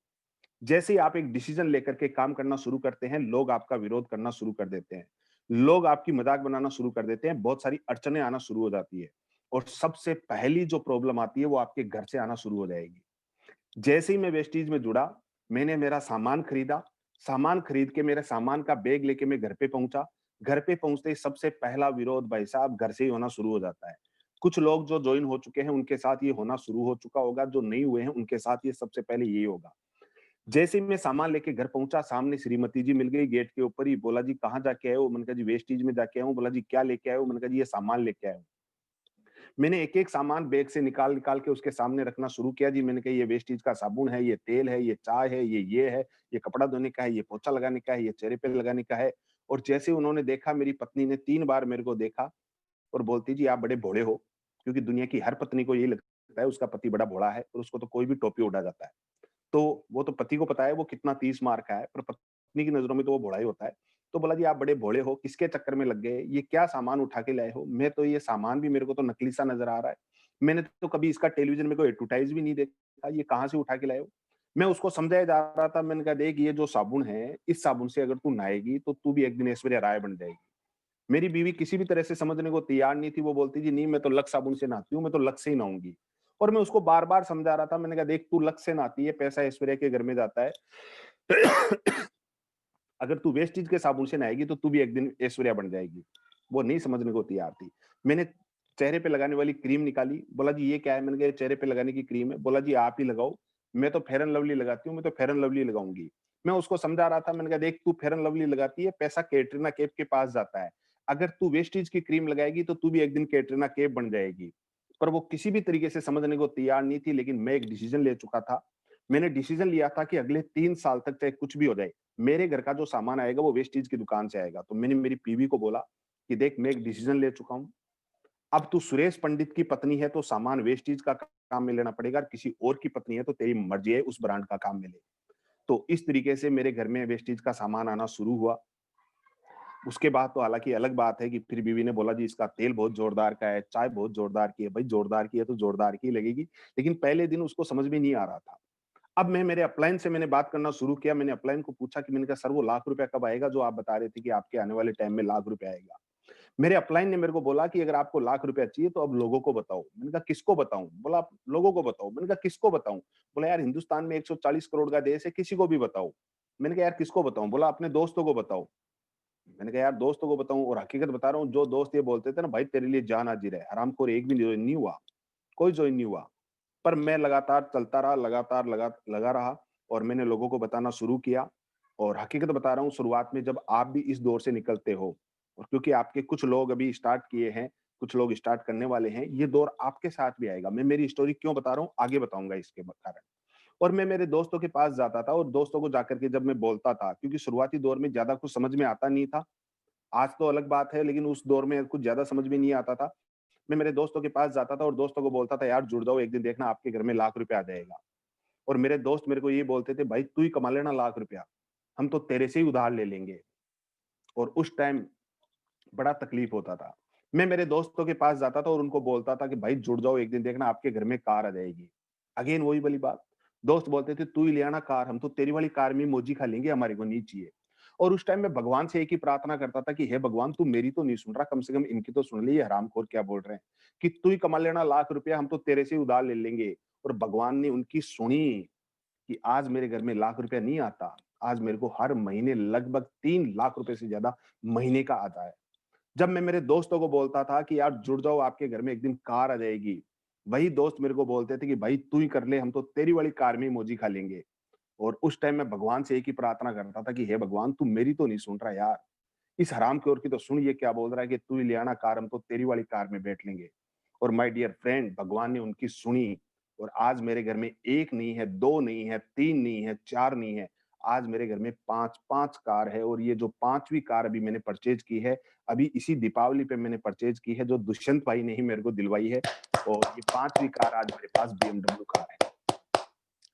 S1: जैसे ही आप एक डिसीजन लेकर के काम करना शुरू करते हैं, लोग आपका विरोध करना शुरू कर देते हैं। लोग आपकी मजाक बनाना शुरू कर देते हैं, बहुत सारी अड़चनें आना शुरू हो जाती है और सबसे पहली जो प्रॉब्लम आती है वो आपके घर से आना शुरू हो जाएगी। जैसे ही मैं वेस्टीज में जुड़ा, मैंने मेरा सामान खरीदा, सामान खरीद के मेरा सामान का बैग लेके मैं घर पे पहुँचा। घर पे पहुँचते ही सबसे पहला विरोध भाई साहब घर से ही होना शुरू हो जाता है। कुछ लोग जो जॉइन हो चुके हैं उनके साथ ये होना शुरू हो चुका होगा, जो नहीं हुए हैं उनके साथ ये सबसे पहले यही होगा। जैसे ही मैं सामान लेके घर पहुँचा, सामने श्रीमती जी मिल गई गेट के ऊपर ही, बोला जी कहाँ जाके आए हो? मैंने कहा जी वेस्टेज में जाके आया हूँ। बोला जी क्या लेके आए हो? मैंने कहा जी ये सामान लेके आया हूँ। मैंने एक-एक सामान बैग से निकाल-निकाल के उसके सामने रखना शुरू किया जी। मैंने कहा ये वेस्टेज का साबुन है, ये तेल है, ये चाय है, ये है, ये कपड़ा धोने का है, ये पोछा लगाने का है, ये चेहरे पे लगाने का है। और जैसे उन्होंने देखा, मेरी पत्नी ने 3 बार मेरे को देखा और बोलती जी आप बड़े भोले हो, क्योंकि दुनिया की हर पत्नी को यही लगता है उसका पति बड़ा भोला है और उसको तो कोई भी टोपी उड़ा जाता है। तो वो तो पति को पता है वो कितना 30 मार का है, पर पत्नी की नज़रों में तो वो भोला ही होता है। तो बोला जी आप बड़े भोले हो, किसके चक्कर में लग गए? ये क्या सामान उठा के लाए हो? मैं तो ये सामान भी मेरे को तो नकली सा नज़र आ रहा है। मैंने तो कभी इसका टेलीविज़न में कोई एडवर्टाइज़ भी नहीं देखा, ये कहाँ से उठा के लाए हो? मैं उसको समझाया जा रहा था, मैंने कहा देख ये जो साबुन है, इस साबुन से अगर तू नहाएगी तो तू भी एक दिन ऐश्वर्या राय बन जाएगी। मेरी बीवी किसी भी तरह से समझने को तैयार नहीं थी, वो बोलती जी नहीं मैं तो लक्स साबुन से नहाती हूँ, मैं तो लक्स से ही नहाऊँगी। और मैं उसको बार-बार समझा रहा था, मैंने कहा देख तू लक्स से नहाती है, पैसा ऐश्वर्या के घर में जाता है। अगर तू वेस्टीज के साबुन से नहाएगी तो तू भी एक दिन ऐश्वर्या बन जाएगी। वो नहीं समझने को तैयार थी। मैंने चेहरे पे लगाने वाली क्रीम निकाली, बोला जी ये क्या है? मैंने कहा ये चेहरे पे लगाने की क्रीम है। बोला जी आप ही लगाओ, मैं तो फेयर एंड लवली लगाती हूँ, मैं तो फेयर एंड लवली लगाऊँगी। मैं उसको समझा रहा था, मैंने कहा देख तू फेयर एंड लवली लगाती है, पैसा कैटरीना कैफ के पास जाता है। अगर तू वेस्टीज की क्रीम लगाएगी तो तू भी एक दिन कैटरीना कैफ बन जाएगी। पर वो किसी भी तरीके से समझने को तैयार नहीं थी, लेकिन मैं एक डिसीजन ले चुका था। मैंने डिसीजन लिया था कि अगले 3 साल तक चाहे कुछ भी हो जाए, मेरे घर का जो सामान आएगा वो वेस्टीज की दुकान से आएगा। तो मैंने मेरी बीवी को बोला कि देख मैं एक डिसीजन ले चुका हूँ। अब तू सुरेश पंडित की पत्नी है तो सामान वेस्टीज का काम में लेना पड़ेगा और किसी और की पत्नी है तो तेरी मर्ज़ी है उस ब्रांड का काम में ले। तो इस तरीके से मेरे घर में वेस्टीज का सामान आना शुरू हुआ। उसके बाद तो हालाँकि अलग बात है कि फिर बीवी ने बोला जी इसका तेल बहुत ज़ोरदार का है, चाय बहुत ज़ोरदार की है। भाई ज़ोरदार की है तो ज़ोरदार की लगेगी। लेकिन पहले दिन उसको समझ में नहीं आ रहा था। अब मैं मेरे अपलाइन से मैंने बात करना शुरू किया। मैंने अपलाइन को पूछा कि मैंने कहा सर वो लाख रुपया कब आएगा जो आप बता रहे थे कि आपके आने वाले टाइम में लाख रुपया आएगा। मेरे अपलाइन ने मेरे को बोला कि अगर आपको लाख रुपया चाहिए तो अब लोगों को बताओ। मैंने कहा किसको बताऊँ? बोला आप लोगों को बताओ। मैंने कहा किसको बताऊँ? बोला यार हिंदुस्तान में 140 करोड़ का देश है किसी को भी बताओ। मैंने कहा यार किसको बताऊँ? बोला अपने दोस्तों को बताओ। मैंने कहा यार दोस्तों को बताऊँ और हकीकत बता रहा हूँ जो दोस्त ये बोलते थे ना भाई तेरे लिए जान हाजिर है। हरामखोर एक भी जॉइन नहीं हुआ। कोई जॉइन नहीं हुआ। पर मैं लगातार चलता रहा, लगातार लगा रहा और मैंने लोगों को बताना शुरू किया और हकीकत बता रहा हूँ शुरुआत में जब आप भी इस दौर से निकलते हो और क्योंकि आपके कुछ लोग अभी स्टार्ट किए हैं, कुछ लोग स्टार्ट करने वाले हैं, ये दौर आपके साथ भी आएगा। मैं मेरी स्टोरी क्यों बता रहा हूँ, आगे बताऊँगा इसके कारण। और मैं मेरे दोस्तों के पास जाता था और दोस्तों को जाकर के जब मैं बोलता था क्योंकि शुरुआती दौर में ज़्यादा कुछ समझ में आता नहीं था। आज तो अलग बात है लेकिन उस दौर में कुछ ज़्यादा समझ में नहीं आता था। मैं मेरे दोस्तों के पास जाता था और दोस्तों को बोलता था यार जुड़ जाओ एक दिन देखना आपके घर में लाख रुपए आ जाएगा। और मेरे दोस्त मेरे को ये बोलते थे भाई तू ही कमा लेना लाख रुपया, हम तो तेरे से ही उधार ले लेंगे। और उस टाइम बड़ा तकलीफ होता था। मैं मेरे दोस्तों के पास जाता था और उनको बोलता था कि भाई जुड़ जाओ एक दिन देखना आपके घर में कार आ जाएगी। अगेन वही वाली बात, दोस्त बोलते थे तू ही ले आना कार, हम तो तेरी वाली कार में मौजी खा लेंगे, हमारे को नहीं चाहिए। और उस टाइम मैं भगवान से एक ही प्रार्थना करता था कि हे भगवान तू मेरी तो नहीं सुन रहा, कम से कम इनकी तो सुन ले, ये हरामखोर क्या बोल रहे हैं कि तू ही कमा लेना लाख रुपया, हम तो तेरे से ही उधार ले लेंगे। और भगवान ने उनकी सुनी कि आज मेरे घर में लाख रुपया नहीं आता, आज मेरे को हर महीने लगभग 3 लाख रुपए से ज़्यादा महीने का आता है। जब मैं मेरे दोस्तों को बोलता था कि यार जुड़ जाओ आपके घर में एक दिन कार आ जाएगी, वही दोस्त मेरे को बोलते थे कि भाई तू ही कर ले, हम तो तेरी वाली कार में ही मौजी खा लेंगे। और उस टाइम मैं भगवान से एक ही प्रार्थना करता था कि हे भगवान तू मेरी तो नहीं सुन रहा यार, इस हरामखोर की तो सुन ये क्या बोल रहा है कि तू ही ले आना कार, हम तो तेरी वाली कार में बैठ लेंगे। और माय डियर फ्रेंड भगवान ने उनकी सुनी और आज मेरे घर में 1 नहीं है, 2 नहीं है, 3 नहीं है, 4 नहीं है, आज मेरे घर में 5-5 कार है और ये जो 5वीं कार अभी मैंने परचेज़ की है, अभी इसी दीपावली पे मैंने परचेज़ की है जो दुष्यंत भाई ने ही मेरे को दिलवाई है और ये 5वीं कार आज मेरे पास बीएमडब्ल्यू कार है।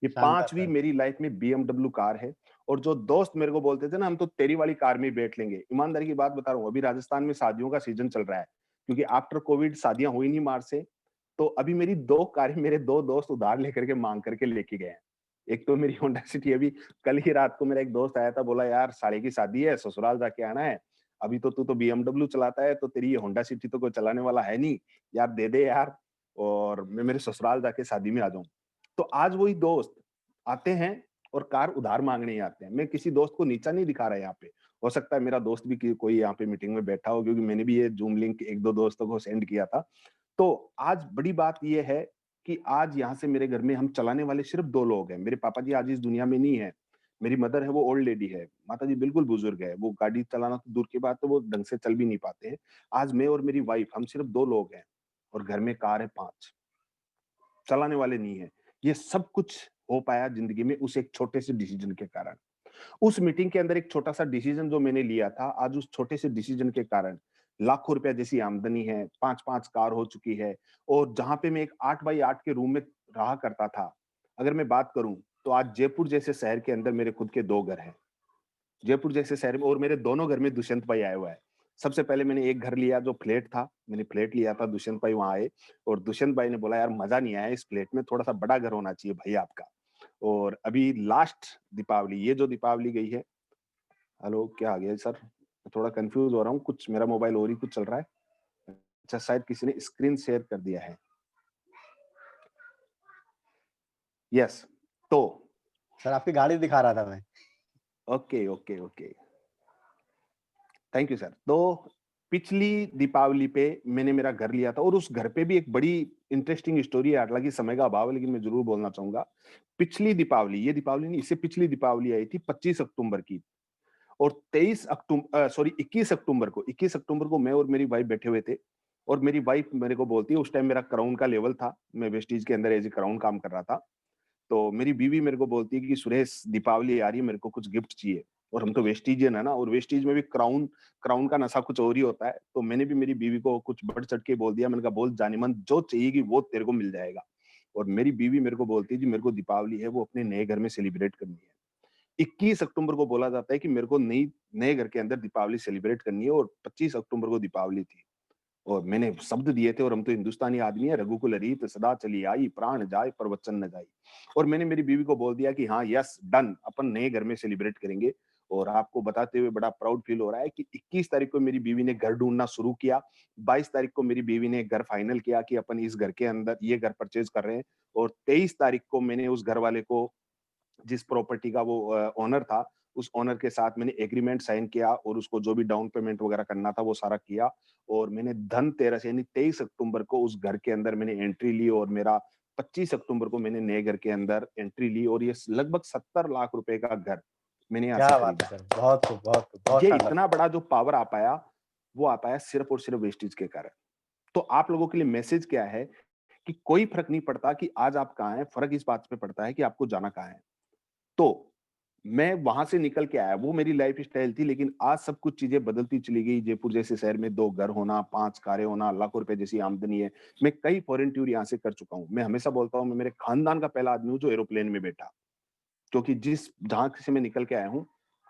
S1: ये
S2: शानदार
S1: 5वीं
S2: सर।
S1: मेरी लाइफ में बीएमडब्ल्यू कार है और जो दोस्त मेरे को बोलते थे ना हम तो तेरी वाली कार में ही बैठ लेंगे। ईमानदारी की बात बता रहा हूँ, अभी राजस्थान में शादियों का सीज़न चल रहा है, क्योंकि आफ्टर कोविड शादियाँ हुई नहीं मार्च से, तो अभी मेरी 2 कारें मेरे 2 दोस्त उधार लेकर के माँग करके लेके गए हैं। एक तो मेरी होंडा सिटी अभी कल ही रात को मेरा एक दोस्त आया था, बोला यार साले की शादी है, ससुराल जाके आना है, अभी तो तू तो बीएमडब्ल्यू चलाता है, तो तेरी ये होंडा सिटी तो कोई चलाने वाला है नहीं, यार दे दे यार और मैं मेरे ससुराल जाके शादी में आ जाऊँ। तो आज वही दोस्त आते हैं और कार उधार मांगने आते हैं। मैं किसी दोस्त को नीचा नहीं दिखा रहा यहाँ पे। हो सकता है मेरा दोस्त भी कोई यहाँ पे मीटिंग में बैठा हो, क्योंकि मैंने भी ये जूम लिंक 1-2 दोस्तों को सेंड किया था। तो आज बड़ी बात ये है कि आज यहाँ से मेरे घर में हम चलाने वाले सिर्फ 2 लोग हैं। मेरे पापा जी आज इस दुनिया में नहीं है। मेरी मदर है, वो ओल्ड लेडी है। माताजी बिल्कुल बुजुर्ग है। वो गाड़ी चलाना तो दूर की बात है, वो ढंग से चल भी नहीं पाते हैं। आज मैं और मेरी वाइफ हम सिर्फ 2 लोग हैं और घर में कार है 5, चलाने वाले नहीं है। ये सब कुछ हो पाया ज़िंदगी में उस एक छोटे से डिसीज़न के कारण। उस मीटिंग के अंदर एक छोटा-सा डिसीज़न जो मैंने लिया था, आज उस छोटे से डिसीज़न के कारण लाखों रुपए जैसी आमदनी है, 5-5 कार हो चुकी है और जहाँ पे मैं एक 8 बाई 8 के रूम में रहा करता था, अगर मैं बात करूँ, तो आज जयपुर जैसे शहर के अंदर मेरे खुद के 2 घर हैं। जयपुर जैसे शहर में और मेरे दोनों घर में दुष्यंत भाई आया हुआ है। सबसे पहले मैंने एक घर लिया जो फ्लैट था, मैंने फ्लैट लिया था, दुष्यंत भाई वहाँ आए और दुष्यंत भाई ने बोला, "यार मज़ा नहीं आया इस फ्लैट में, थोड़ा-सा बड़ा घर होना चाहिए भाई आपका।" और अभी लास्ट दीपावली, ये जो दीपावली गई है, हेलो, क्या आ गया है सर? मैं थोड़ा कन्फ्यूज़ हो रहा हूँ, कुछ मेरा मोबाइल और ही कुछ चल रहा है। अच्छा, शायद किसी ने स्क्रीन शेयर कर दिया है। यस, तो
S2: सर आपकी गाड़ी दिखा रहा था मैं।
S1: Okay, okay, okay. Thank you sir. तो पिछली दीपावली पे मैंने मेरा घर लिया था और उस घर पे भी एक बड़ी इंटरेस्टिंग स्टोरी है, हालाँकि समय का अभाव है लेकिन मैं ज़रूर बोलना चाहूँगा। पिछली दीपावली, ये दीपावली नहीं, इससे पिछली दीपावली आई थी 25 अक्टूबर की और 21 अक्टूबर को मैं और मेरी वाइफ बैठे हुए थे और मेरी वाइफ मेरे को बोलती है, उस टाइम मेरा क्राउन का लेवल था, मैं वेस्टीज के अंदर एज़ अ क्राउन काम कर रहा था। तो मेरी बीवी मेरे को बोलती है कि सुरेश, दीपावली आ रही है, मेरे को कुछ गिफ्ट चाहिए और हम तो वेस्टीजियन है ना और वेस्टीज में भी क्राउन क्राउन का नशा कुछ और ही होता है। तो मैंने भी मेरी बीवी को कुछ बढ़-चढ़ के बोल दिया। मैंने कहा, बोल जानेमन, जो चाहिएगी वो तेरे को मिल जाएगा। और मेरी बीवी मेरे को बोलती है, जी मेरे को दीपावली है वो अपने नए घर में सेलिब्रेट करनी है। 21 अक्टूबर को बोला जाता है कि मेरे को नए घर के अंदर दीपावली सेलिब्रेट करनी है और 25 अक्टूबर को दीपावली थी। और मैंने शब्द दिए थे और हम तो हिंदुस्तानी आदमी है, रघुकुल रीत सदा चली आई, प्राण जाए पर वचन न जाई। और मैंने मेरी बीवी को बोल दिया कि हाँ, यस, डन, अपन नए घर में सेलिब्रेट करेंगे। और आपको बताते हुए बड़ा प्राउड फील हो रहा है कि 21 तारीख को मेरी बीवी ने घर ढूँढना शुरू किया। 22 तारीख को मेरी बीवी ने घर फाइनल किया कि अपन इस घर के अंदर ये घर परचेज़ कर रहे हैं और 23 तारीख को मैंने उस घर वाले को, जिस प्रॉपर्टी का वो ओनर था, उस ओनर के साथ मैंने एग्रीमेंट साइन किया और उसको जो भी डाउन पेमेंट वगैरह करना था वो सारा किया और मैंने धनतेरस यानी 23 अक्टूबर को उस घर के अंदर मैंने एंट्री ली और मेरा 25 अक्टूबर को मैंने नए घर के अंदर एंट्री ली और ये लगभग 70 लाख रुपए का घर मैंने यहाँ से
S2: क्या बात है
S1: खरीदा।
S2: सर! बहुत खूब, बहुत खूब, बहुत
S1: ये
S2: शानदार।
S1: इतना बड़ा जो पावर आ पाया, वो आ पाया सिर्फ और सिर्फ वेस्टेज के कारण। तो आप लोगों के लिए मैसेज क्या है कि कोई फ़र्क नहीं पड़ता कि आज आप कहाँ हैं, फ़र्क इस बात पे पड़ता है कि आपको जाना कहाँ है। तो मैं वहाँ से निकल के आया, वो मेरी लाइफ़स्टाइल थी, लेकिन आज सब कुछ चीज़ें बदलती चली गई। जयपुर जैसे शहर में 2 घर होना, 5 कारें होना, लाखों रुपए जैसी आमदनी है। मैं कई फ़ॉरेन टूर यहाँ से कर चुका हूँ। मैं हमेशा बोलता हूँ, मैं मेरे खानदान का पहला आदमी हूँ जो एरोप्लेन में बैठा। क्योंकि जिस जहाँ से मैं निकल के आया हूँ,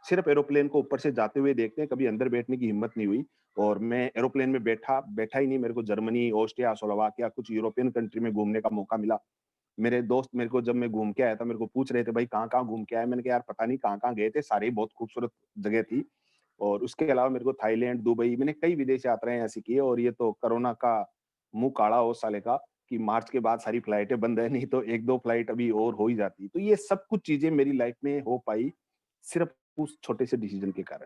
S1: सिर्फ़ एरोप्लेन को ऊपर से जाते हुए देखते हैं, कभी अंदर बैठने की हिम्मत नहीं हुई और मैं एरोप्लेन में बैठा ही नहीं, मेरे को जर्मनी, ऑस्ट्रिया, स्लोवाकिया, कुछ यूरोपियन कंट्री में घूमने का मौका मिला। मेरे दोस्त मेरे को, जब मैं घूम के आया था, मेरे को पूछ रहे थे, भाई कहाँ-कहाँ घूम के आए? मैंने कहा, यार पता नहीं कहाँ-कहाँ गए थे, सारे ही बहुत खूबसूरत जगह थी। और उसके अलावा मेरे को थाईलैंड, दुबई, मैंने कई विदेश यात्राएँ ऐसी की है और ये तो कोरोना का मुँह काढ़ा हो साले का कि मार्च के बाद सारी फ्लाइटें बंद है, नहीं तो 1-2 फ्लाइट अभी और हो ही जाती। तो ये सब कुछ चीज़ें मेरी लाइफ़ में हो पाई, सिर्फ़ उस छोटे से डिसीज़न के कारण।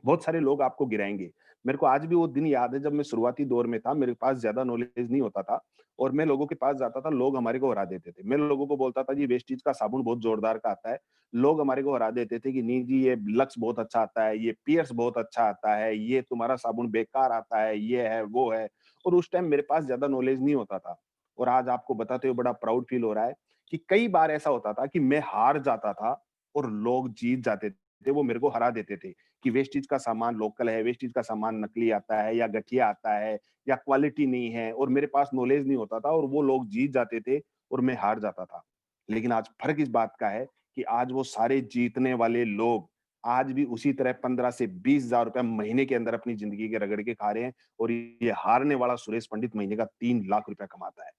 S1: बहुत सारे लोग आपको गिराएँगे। मेरे को आज भी वो दिन याद है जब मैं शुरुआती दौर में था, मेरे पास ज़्यादा नॉलेज नहीं होता था और मैं लोगों के पास जाता था, लोग हमारे को हरा देते थे। मैं लोगों को बोलता था, जी वेस्टीज का साबुन बहुत ज़ोरदार का आता है। लोग हमारे को हरा देते थे कि नहीं जी, ये लक्स बहुत अच्छा आता है, ये पियर्स बहुत अच्छा आता है, ये तुम्हारा साबुन बेकार आता है, ये है, वो है। और उस टाइम मेरे पास ज़्यादा नॉलेज नहीं होता था। और आज आपको बताते हुए बड़ा प्राउड फील हो रहा है कि कई बार ऐसा होता था कि मैं हार जाता था और लोग जीत जाते थे, वो मेरे को हरा देते थे। कि वेस्टेज का सामान लोकल है, वेस्टेज का सामान नकली आता है या घटिया आता है या क्वालिटी नहीं है और मेरे पास नॉलेज नहीं होता था और वो लोग जीत जाते थे और मैं हार जाता था। लेकिन आज फ़र्क इस बात का है कि आज वो सारे जीतने वाले लोग आज भी उसी तरह 15 से 20,000 रुपए महीने के अंदर अपनी ज़िंदगी के रगड़ के खा रहे हैं और ये हारने वाला सुरेश पंडित महीने का 3 लाख रुपया कमाता है।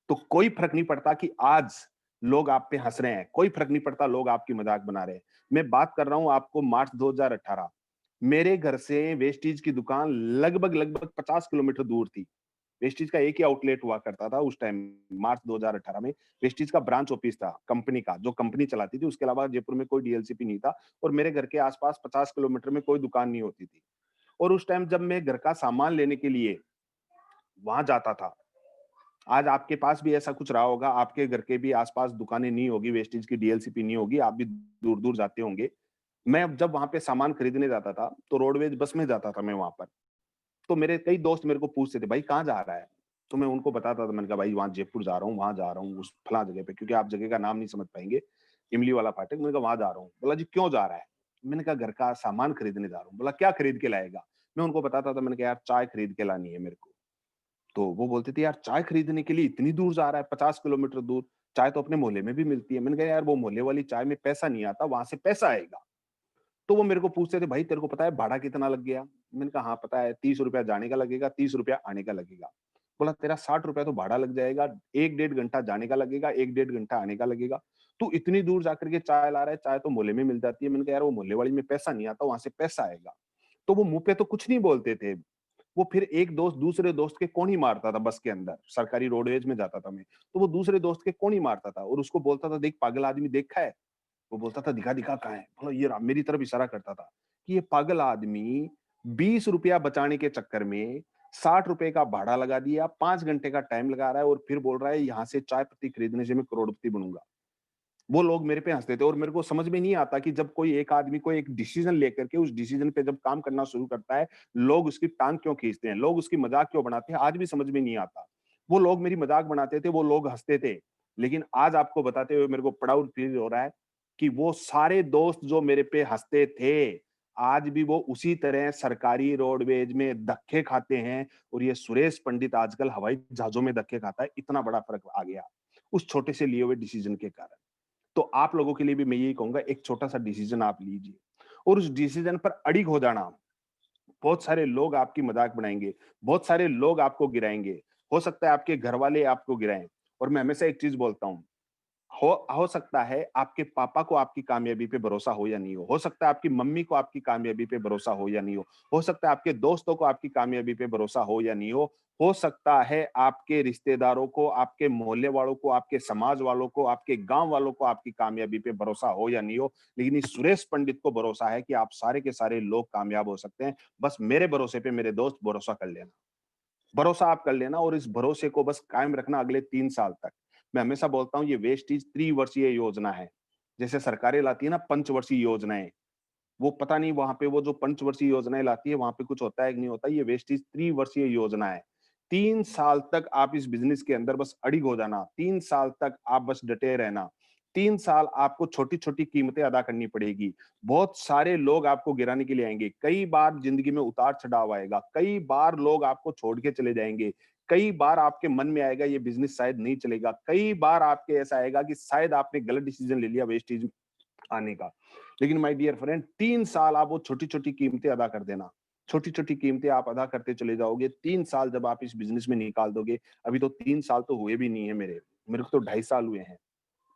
S1: तो कोई फ़र्क नहीं पड़ता कि आज लोग आप पे हँस रहे हैं, कोई फ़र्क नहीं पड़ता लोग आपकी मज़ाक बना रहे हैं। मैं बात कर रहा हूँ आपको मार्च 2018, मेरे घर से वेस्टीज की दुकान लगभग-लगभग 50 किलोमीटर दूर थी। वेस्टीज का एक ही आउटलेट हुआ करता था उस टाइम, मार्च 2018 में। वेस्टीज का ब्रांच ऑफिस था कंपनी का, जो कंपनी चलाती थी। उसके अलावा जयपुर में कोई डीएलसीपी नहीं था और मेरे घर के आसपास 50 किलोमीटर में कोई दुकान नहीं होती थी। और उस टाइम जब मैं घर का सामान लेने के लिए वहां जाता था, आज आपके पास भी ऐसा कुछ रहा होगा, आपके घर के भी आसपास दुकानें नहीं होगी, वेस्टीज की डीएलसीपी नहीं होगी, आप भी दूर दूर जाते होंगे। मैं जब वहां पे सामान खरीदने जाता था तो रोडवेज बस में जाता था मैं वहां पर। तो मेरे कई दोस्त मेरे को पूछते थे, भाई कहाँ जा रहा है? तो मैं उनको बताता था, मैंने कहा भाई वहाँ जयपुर जा रहा हूँ, वहाँ जा रहा हूँ, उस फलां जगह पे, क्योंकि आप जगह का नाम नहीं समझ पाएंगे, इमली वाला फाटक। मैंने कहा वहाँ जा रहा हूँ। बोला जी क्यों जा रहा है? मैंने कहा घर का सामान खरीदने जा रहा हूँ। बोला क्या खरीद के लाएगा? मैं उनको बताता था, मैंने कहा यार चाय खरीद के लानी है मेरे को। तो वो बोलते थे यार चाय खरीदने के लिए इतनी दूर जा रहा है, 50 किलोमीटर दूर? चाय तो अपने मोहल्ले में भी मिलती है। मैंने कहा यार वो मोहल्ले वाली चाय में पैसा नहीं आता, वहां से पैसा आएगा। तो वो मेरे को पूछते थे, भाई तेरे को पता है भाड़ा कितना लग गया? मैंने कहा हाँ पता है, 30 रुपया जाने का लगेगा, 30 रुपया आने का लगेगा। बोला तेरा 60 रुपया तो भाड़ा लग जाएगा, 1 डेढ़ घंटा जाने का लगेगा, 1 डेढ़ घंटा आने का लगेगा। तू इतनी दूर जाकर के चाय ला रहा है, चाय तो मोहल्ले में मिल जाती है। मैंने कहा यार वो मोहल्ले वाली में पैसा नहीं आता, वहां से पैसा आएगा। तो वो मुंह पे तो कुछ नहीं बोलते थे। वो फिर एक दोस्त दूसरे दोस्त के कोन ही मारता था बस के अंदर, सरकारी रोडवेज में जाता था मैं। तो वो दूसरे दोस्त के कोन ही मारता था और उसको बोलता था, देख पागल आदमी देखा है? वो बोलता था दिखा दिखा कहाँ है? बोला ये रहा, मेरी तरफ इशारा करता था कि ये पागल आदमी 20 रुपया बचाने के चक्कर में 60 रुपए का भाड़ा लगा दिया, 5 घंटे का टाइम लगा रहा है और फिर बोल रहा है यहाँ से चाय पत्ती खरीदने से मैं करोड़पति बनूंगा। वो लोग मेरे पे हंसते थे और मेरे को समझ में नहीं आता कि जब कोई एक आदमी कोई एक डिसीजन लेकर के उस डिसीजन पे जब काम करना शुरू करता है, लोग उसकी टांग क्यों खींचते हैं, लोग उसकी मजाक क्यों बनाते हैं, आज भी समझ में नहीं आता। वो लोग मेरी मजाक बनाते थे, वो लोग हंसते थे, लेकिन आज आपको बताते हुए मेरे को प्राउड फील हो रहा है कि वो सारे दोस्त जो मेरे पे हंसते थे, आज भी वो उसी तरह सरकारी रोडवेज में धक्के खाते हैं और ये सुरेश पंडित आजकल हवाई जहाजों में धक्के खाता है। इतना बड़ा फर्क आ गया उस छोटे से लिए हुए डिसीजन के कारण। तो आप लोगों के लिए भी मैं यही कहूंगा, एक छोटा-सा डिसीजन आप लीजिए और उस डिसीजन पर अडिग हो जाना। बहुत सारे लोग आपकी मजाक बनाएँगे, बहुत सारे लोग आपको गिराएँगे। हो सकता है आपके घरवाले आपको गिराएँ और मैं हमेशा एक चीज़ बोलता हूँ, हो सकता है आपके पापा को आपकी कामयाबी पे भरोसा हो या नहीं हो सकता है आपकी मम्मी को आपकी कामयाबी पे भरोसा हो या नहीं हो सकता है आपके दोस्तों को आपकी कामयाबी पे भरोसा हो या नहीं हो सकता है आपके रिश्तेदारों को, आपके मोहल्ले वालों को, आपके समाज वालों को, आपके गाँव वालों को आपकी कामयाबी पे भरोसा हो या नहीं हो, लेकिन इस सुरेश पंडित को भरोसा है कि आप सारे के सारे लोग कामयाब हो सकते हैं। बस मेरे भरोसे पे मेरे दोस्त भरोसा कर लेना। भरोसा आप कर लेना और इस भरोसे को बस कायम रखना अगले 3 साल तक। मैं हमेशा बोलता हूँ ये वेस्टीज त्रिवर्षीय योजना है। जैसे सरकारें लाती है ना पंचवर्षीय योजनाएँ, वो पता नहीं वहाँ पे वो जो पंचवर्षीय योजनाएँ लाती है, वहाँ पे कुछ होता है कि नहीं होता, ये वेस्टीज त्रिवर्षीय योजना है। 3 साल तक आप इस बिज़नेस के अंदर बस अडिग हो जाना, 3 साल तक आप बस डटे रहना। 3 साल आपको छोटी-छोटी कीमतें अदा करनी पड़ेगी। बहुत सारे लोग आपको गिराने के लिए आएँगे। कई बार ज़िंदगी में उतार-चढ़ाव आएगा, कई बार लोग आपको छोड़ के चले जाएँगे, कई बार आपके मन में आएगा ये बिज़नेस शायद नहीं चलेगा, कई बार आपके ऐसा आएगा कि शायद आपने गलत डिसीज़न ले लिया वेस्टीज आने का। लेकिन माय डियर फ्रेंड 3 साल आप वो छोटी-छोटी कीमतें अदा कर देना। छोटी-छोटी कीमतें आप अदा करते चले जाओगे, 3 साल जब आप इस बिज़नेस में निकाल दोगे, अभी तो 3 साल तो हुए भी नहीं है मेरे, मेरे को तो 2.5 साल हुए हैं।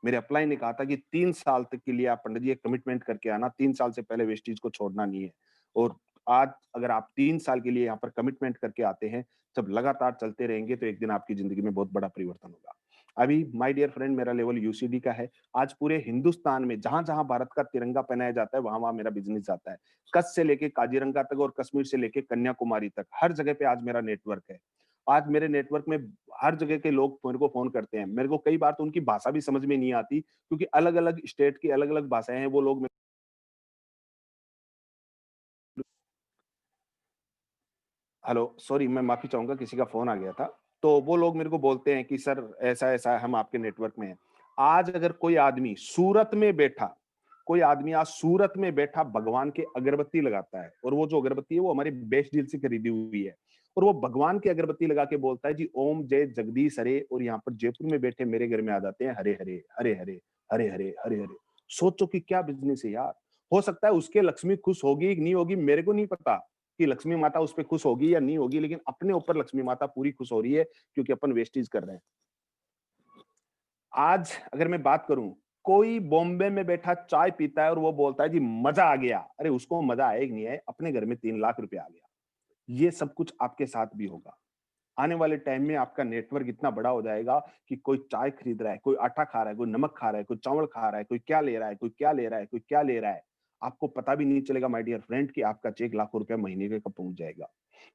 S1: मेरे अपलाइन ने कहा था कि 3 साल तक के लिए आप पंडित जी एक कमिटमेंट करके आना, 3 साल से पहले वेस्टीज को छोड़ना नहीं है। और आज अगर आप 3 साल के लिए यहाँ पर कमिटमेंट करके आते हैं, जब लगातार चलते रहेंगे तो एक दिन आपकी ज़िंदगी में बहुत बड़ा परिवर्तन होगा। अभी माय डियर फ्रेंड मेरा लेवल यूसीडी का है। आज पूरे हिंदुस्तान में जहाँ-जहाँ भारत का तिरंगा पहनाया जाता है, वहाँ-वहाँ मेरा बिज़नेस जाता है। कच्छ से लेके काज़ीरंगा तक और कश्मीर से लेके कन्याकुमारी तक, हर जगह पे आज मेरा नेटवर्क है। आज मेरे नेटवर्क में हर जगह के लोग मेरे को फ़ोन करते हैं। मेरे को कई बार तो उनकी भाषा भी समझ में नहीं आती क्योंकि अलग-अलग स्टेट की अलग-अलग भाषाएँ हैं, वो लोग मेरे हेलो, सॉरी मैं माफ़ी चाहूँगा किसी का फ़ोन आ गया था। तो वो लोग मेरे को बोलते हैं कि सर ऐसा-ऐसा है, हम आपके नेटवर्क में हैं। आज अगर कोई आदमी सूरत में बैठा कोई आदमी आज सूरत में बैठा भगवान के अगरबत्ती लगाता है और वो जो अगरबत्ती है वो हमारे बेस्ट डील से खरीदी हुई है। और वो भगवान की अगरबत्ती लगा के बोलता है जी ओम जय जगदीश हरे और यहाँ पर जयपुर में बैठे मेरे घर में आ जाते हैं हरे हरे, हरे हरे, हरे हरे, हरे हरे। सोचो कि क्या बिज़नेस है यार। हो सकता है उसके लक्ष्मी खुश होगी कि नहीं होगी मेरे को नहीं पता। कि लक्ष्मी माता उस पे खुश होगी या नहीं होगी, लेकिन अपने ऊपर लक्ष्मी माता पूरी खुश हो रही है क्योंकि अपन वेस्टीज कर रहे हैं। आज अगर मैं बात करूं, कोई बॉम्बे में बैठा चाय पीता है और वो बोलता है जी मजा आ गया। अरे उसको मजा आया कि नहीं है, अपने घर में 3 लाख रुपए आ गया। ये सब कुछ आपके साथ भी होगा। आने वाले टाइम में आपका नेटवर्क इतना बड़ा हो जाएगा कि कोई चाय खरीद रहा है, कोई आटा खा रहा है, कोई नमक खा रहा है, कोई चावल खा रहा है, कोई क्या ले रहा है, कोई क्या ले रहा है, कोई क्या ले रहा है। आपको पता भी नहीं चलेगा माय डियर फ्रेंड कि आपका चेक लाखों रुपया महीने का कब पहुँच जाएगा।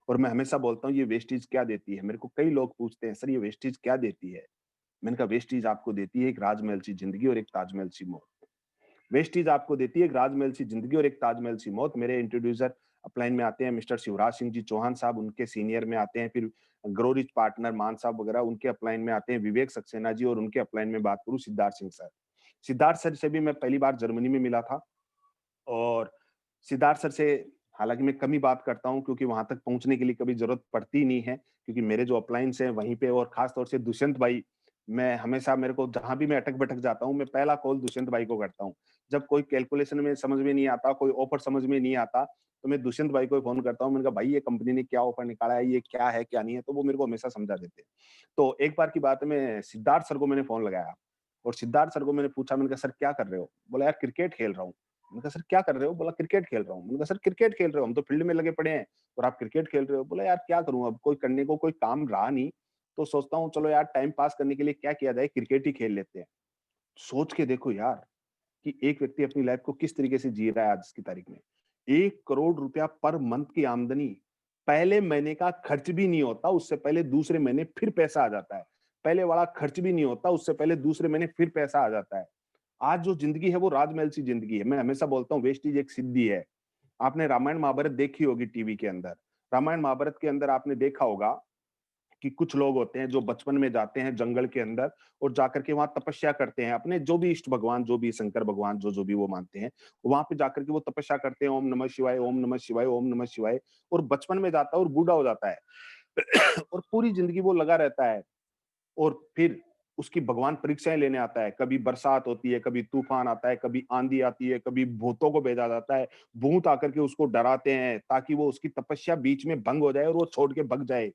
S1: और मैं हमेशा बोलता हूँ ये वेस्टेज क्या देती है? मेरे को कई लोग पूछते हैं, सर ये वेस्टेज क्या देती है? मैंने कहा वेस्टेज आपको देती है एक राजमहल सी ज़िंदगी और एक ताजमहल सी मौत। वेस्टीज आपको देती है एक राजमहल सी जिंदगी और एक ताजमहल सी मौत। मेरे इंट्रोड्यूसर अपलाइन में आते हैं मिस्टर शिवराज सिंह जी चौहान साहब, उनके सीनियर में आते हैं फिर ग्रो रिच पार्टनर मान साहब वगैरह, उनके अपलाइन में आते हैं विवेक सक्सेना जी, और उनके अपलाइन में बात करूं सिद्धार्थ सिंह सर। सिद्धार्थ सर से भी मैं पहली बार जर्मनी में मिला था, और सिद्धार्थ सर से हालाँकि मैं कम ही बात करता हूँ क्योंकि वहाँ तक पहुँचने के लिए कभी ज़रूरत पड़ती ही नहीं है, क्योंकि मेरे जो अपलाइन्स हैं वहीं पे, और ख़ास तौर से दुष्यंत भाई, मैं हमेशा मेरे को जहाँ भी मैं अटक-भटक जाता हूँ, मैं पहला कॉल दुष्यंत भाई को करता हूँ। जब कोई कैलकुलेशन में समझ में नहीं आता, कोई ऑफर समझ में नहीं आता, तो मैं दुष्यंत भाई को फ़ोन करता हूँ। मैंने कहा, "भाई ये कंपनी ने क्या ऑफर निकाला है, ये क्या है, क्या नहीं है?" तो वो मेरे को हमेशा समझा देते हैं। तो एक बार की बात है, मैं सिद्धार्थ सर को मैंने फ़ोन लगाया और सिद्धार्थ सर को मैंने पूछा, मैंने कहा, "सर क्या कर रहे हो?" बोला, "यार क्रिकेट खेल रहा हूँ।" मैंने कहा, "सर क्या कर रहे हो?" बोला, "क्रिकेट खेल रहा हूँ।" मैंने कहा, "सर क्रिकेट खेल रहे हो? हम तो फील्ड में लगे पड़े हैं और आप क्रिकेट खेल रहे हो?" बोला, "यार क्या करूँ अब, कोई करने को कोई काम रहा नहीं, तो सोचता हूँ चलो यार टाइम पास करने के लिए क्या किया जाए, क्रिकेट ही खेल लेते हैं।" सोच के देखो यार कि एक व्यक्ति अपनी लाइफ को किस तरीके से जी रहा है आज की तारीख में। 1 करोड़ रुपया पर मंथ की आमदनी, पहले महीने का खर्च भी नहीं होता, उससे पहले दूसरे महीने फिर पैसा आ जाता है। पहले वाला खर्च भी नहीं होता, उससे पहले दूसरे महीने फिर पैसा आ जाता है। आज जो ज़िंदगी है वो राजमहल सी ज़िंदगी है। मैं हमेशा बोलता हूँ वेस्टेज एक सिद्धि है। आपने रामायण महाभारत देखी होगी टीवी के अंदर। रामायण महाभारत के अंदर आपने देखा होगा कि कुछ लोग होते हैं जो बचपन में जाते हैं जंगल के अंदर और जाकर के वहाँ तपस्या करते हैं। अपने जो भी इष्ट भगवान, जो भी शंकर भगवान, जो-जो भी वो मानते हैं, वहाँ पे जाकर के वो तपस्या करते हैं, ओम नमः शिवाय, ओम नमः शिवाय, ओम नमः शिवाय, और बचपन में जाता है और बूढ़ा हो जाता है। और पूरी ज़िंदगी वो लगा रहता है, और फिर उसकी भगवान परीक्षाएँ लेने आता है। कभी बरसात होती है, कभी तूफ़ान आता है, कभी आँधी आती है, कभी भूतों को भेजा जाता है। भूत आकर के उसको डराते हैं ताकि वो उसकी तपस्या बीच में भंग हो जाए और वो छोड़ के भग जाए।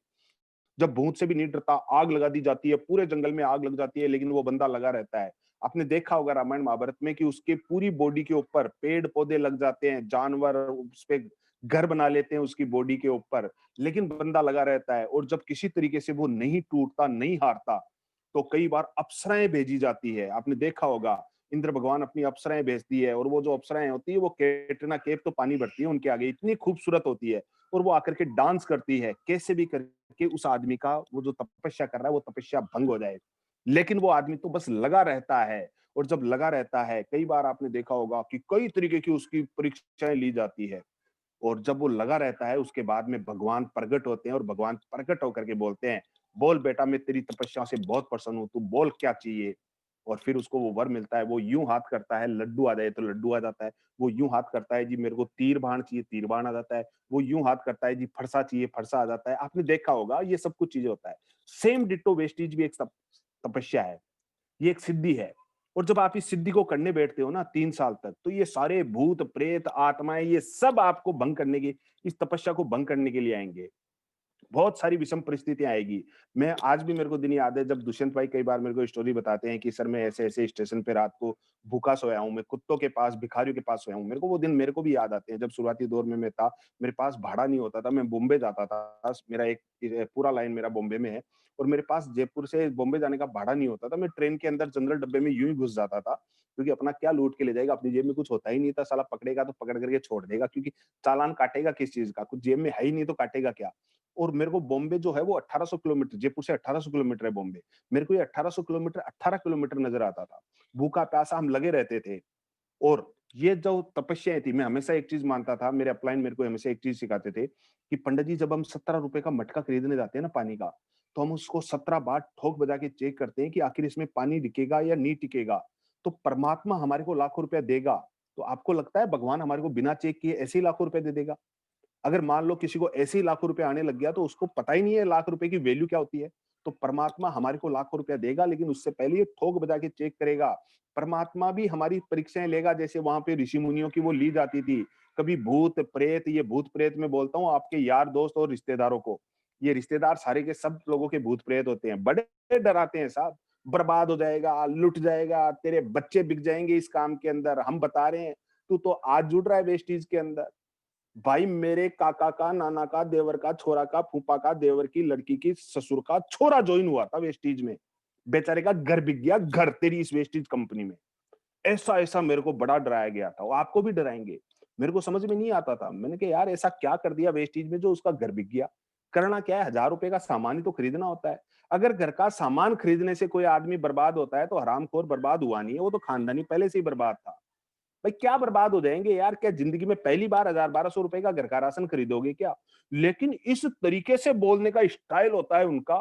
S1: जब भूत से भी नहीं डरता, आग लगा दी जाती है, पूरे जंगल में आग लग जाती है, लेकिन वो बंदा लगा रहता है। आपने देखा होगा रामायण महाभारत में कि उसके पूरी बॉडी के ऊपर पेड़-पौधे लग जाते हैं, जानवर उसपे घर बना लेते हैं उसकी बॉडी के ऊपर, लेकिन बंदा लगा रहता है, और जब किसी तरीके से वो नहीं टूटता, नहीं हारता, तो कई बार अप्सराएँ भेजी जाती है। आपने देखा होगा, इंद्र भगवान अपनी अप्सराएँ भेजती है, और वो जो अप्सराएँ होती है, वो कैटरीना कैफ तो पानी भरती है उनके आगे, इतनी खूबसूरत होती है, और वो आकर के डांस करती है, कैसे भी करके उस आदमी का वो जो तपस्या कर रहा है, वो तपस्या भंग हो जाए। लेकिन वो आदमी तो बस लगा रहता है, और जब लगा रहता है, कई बार आपने देखा होगा कि कई तरीके की उसकी परीक्षाएँ ली जाती है। और जब वो लगा रहता है, उसके बाद में भगवान प्रकट होते हैं, और भगवान प्रकट होकर के बोलते हैं, "बोल बेटा, मैं तेरी तपस्या से बहुत प्रसन्न हूँ, तू बोल क्या चाहिए?" और फिर उसको वो वर मिलता है, वो यूँ हाथ करता है, लड्डू आ जाए तो लड्डू आ जाता है। वो यूँ हाथ करता है, जी मेरे को तीर-बाण चाहिए, तीर-बाण आ जाता है। वो यूँ हाथ करता है, जी फरसा चाहिए, फरसा आ जाता है। आपने देखा होगा ये सब कुछ चीज़ें होता है। सेम डिट्टो वेस्टीज भी एक तपस्या है। ये एक सिद्धि है, और जब आप इस सिद्धि को करने बैठते हो ना 3 साल तक, तो ये सारे भूत, प्रेत, आत्माएँ, ये सब आपको भंग करने की, इस तपस्या को भंग करने के लिए आएँगे। बहुत सारी विषम परिस्थितियाँ आएगी। मैं आज भी मेरे को दिन याद है जब दुष्यंत भाई कई बार मेरे को स्टोरी बताते हैं कि सर मैं ऐसे-ऐसे स्टेशन पे रात को भूखा सोया हूँ, मैं कुत्तों के पास, भिखारियों के पास सोया हूँ। मेरे को वो दिन मेरे को भी याद आते हैं जब शुरुआती दौर में मैं था, मेरे पास भाड़ा नहीं होता था, मैं बॉम्बे जाता था। मेरा एक पूरा लाइन मेरा बॉम्बे में है, और मेरे पास जयपुर से बॉम्बे जाने का भाड़ा नहीं होता था। मैं ट्रेन के अंदर जनरल डब्बे में यूँ ही घुस जाता था, क्योंकि अपना क्या लूट के ले जाएगा, अपनी जेब में कुछ होता ही नहीं था। साला पकड़ेगा तो पकड़ कर के छोड़ देगा, क्योंकि चालान काटेगा किस चीज़ का? कुछ जेब में है ही नहीं तो काटेगा क्या? और मेरे को बॉम्बे जो है वो 1800 किलोमीटर, जयपुर से 1800 किलोमीटर है बॉम्बे। मेरे को ये 1800 किलोमीटर 18 किलोमीटर नज़र आता था। भूखा-प्यासा हम लगे रहते थे, और ये जो तपस्याएँ थी, मैं हमेशा एक चीज़ मानता था, मेरे अपलाइन मेरे को हमेशा एक चीज़ सिखाते थे कि पंडित जी जब हम ₹17 का मटका खरीदने जाते हैं ना पानी का, तो हम उसको 17 बार ठोक बजा के चेक करते हैं कि आखिर इसमें पानी टिकेगा या नहीं टिकेगा। तो परमात्मा हमारे को लाखों रुपया देगा, तो आपको लगता है भगवान हमारे को बिना चेक किए ऐसे ही लाखों रुपए दे देगा? अगर मान लो किसी को ऐसे ही लाखों रुपए आने लग गया तो उसको पता ही नहीं है लाख रुपए की वैल्यू क्या होती है। तो परमात्मा हमारे को लाखों रुपया देगा, लेकिन उससे पहले ये ठोक बजा के चेक करेगा। परमात्मा भी हमारी परीक्षाएँ लेगा, जैसे वहाँ पे ऋषि मुनियों की वो ली जाती थी। कभी भूत, प्रेत, ये भूत प्रेत मैं बोलता हूँ आपके यार दोस्त और रिश्तेदारों को। ये रिश्तेदार सारे के सब लोगों के भूत प्रेत होते हैं। बड़े डराते हैं साहब, बर्बाद हो जाएगा, लुट जाएगा, तेरे बच्चे बिक जाएँगे इस काम के अंदर। हम बता रहे हैं, तू तो आज जुड़ रहा है वेस्टीज के अंदर। भाई मेरे काका का, नाना का, देवर का, छोरा का, फूफा का, देवर की लड़की की, ससुर का छोरा ज्वाइन हुआ था वेस्टीज में। बेचारे का घर बिक गया, घर तेरी इस वेस्टीज कंपनी में। ऐसा-ऐसा मेरे को बड़ा डराया गया था, और आपको भी डराएँगे। मेरे को समझ में नहीं आता था। मैंने कहा यार ऐसा क्या कर दिया वेस्टीज में जो उसका घर बिक गया? करना क्या है? ₹1000 का सामान ही तो खरीदना होता है। अगर घर का सामान खरीदने से कोई आदमी बर्बाद होता है तो हरामखोर बर्बाद हुआ नहीं है, वो तो खानदानी पहले से ही बर्बाद था। भाई क्या बर्बाद हो जाएँगे यार? क्या ज़िंदगी में पहली बार ₹1000-1200 का घर का राशन खरीदोगे क्या? लेकिन इस तरीके से बोलने का स्टाइल होता है उनका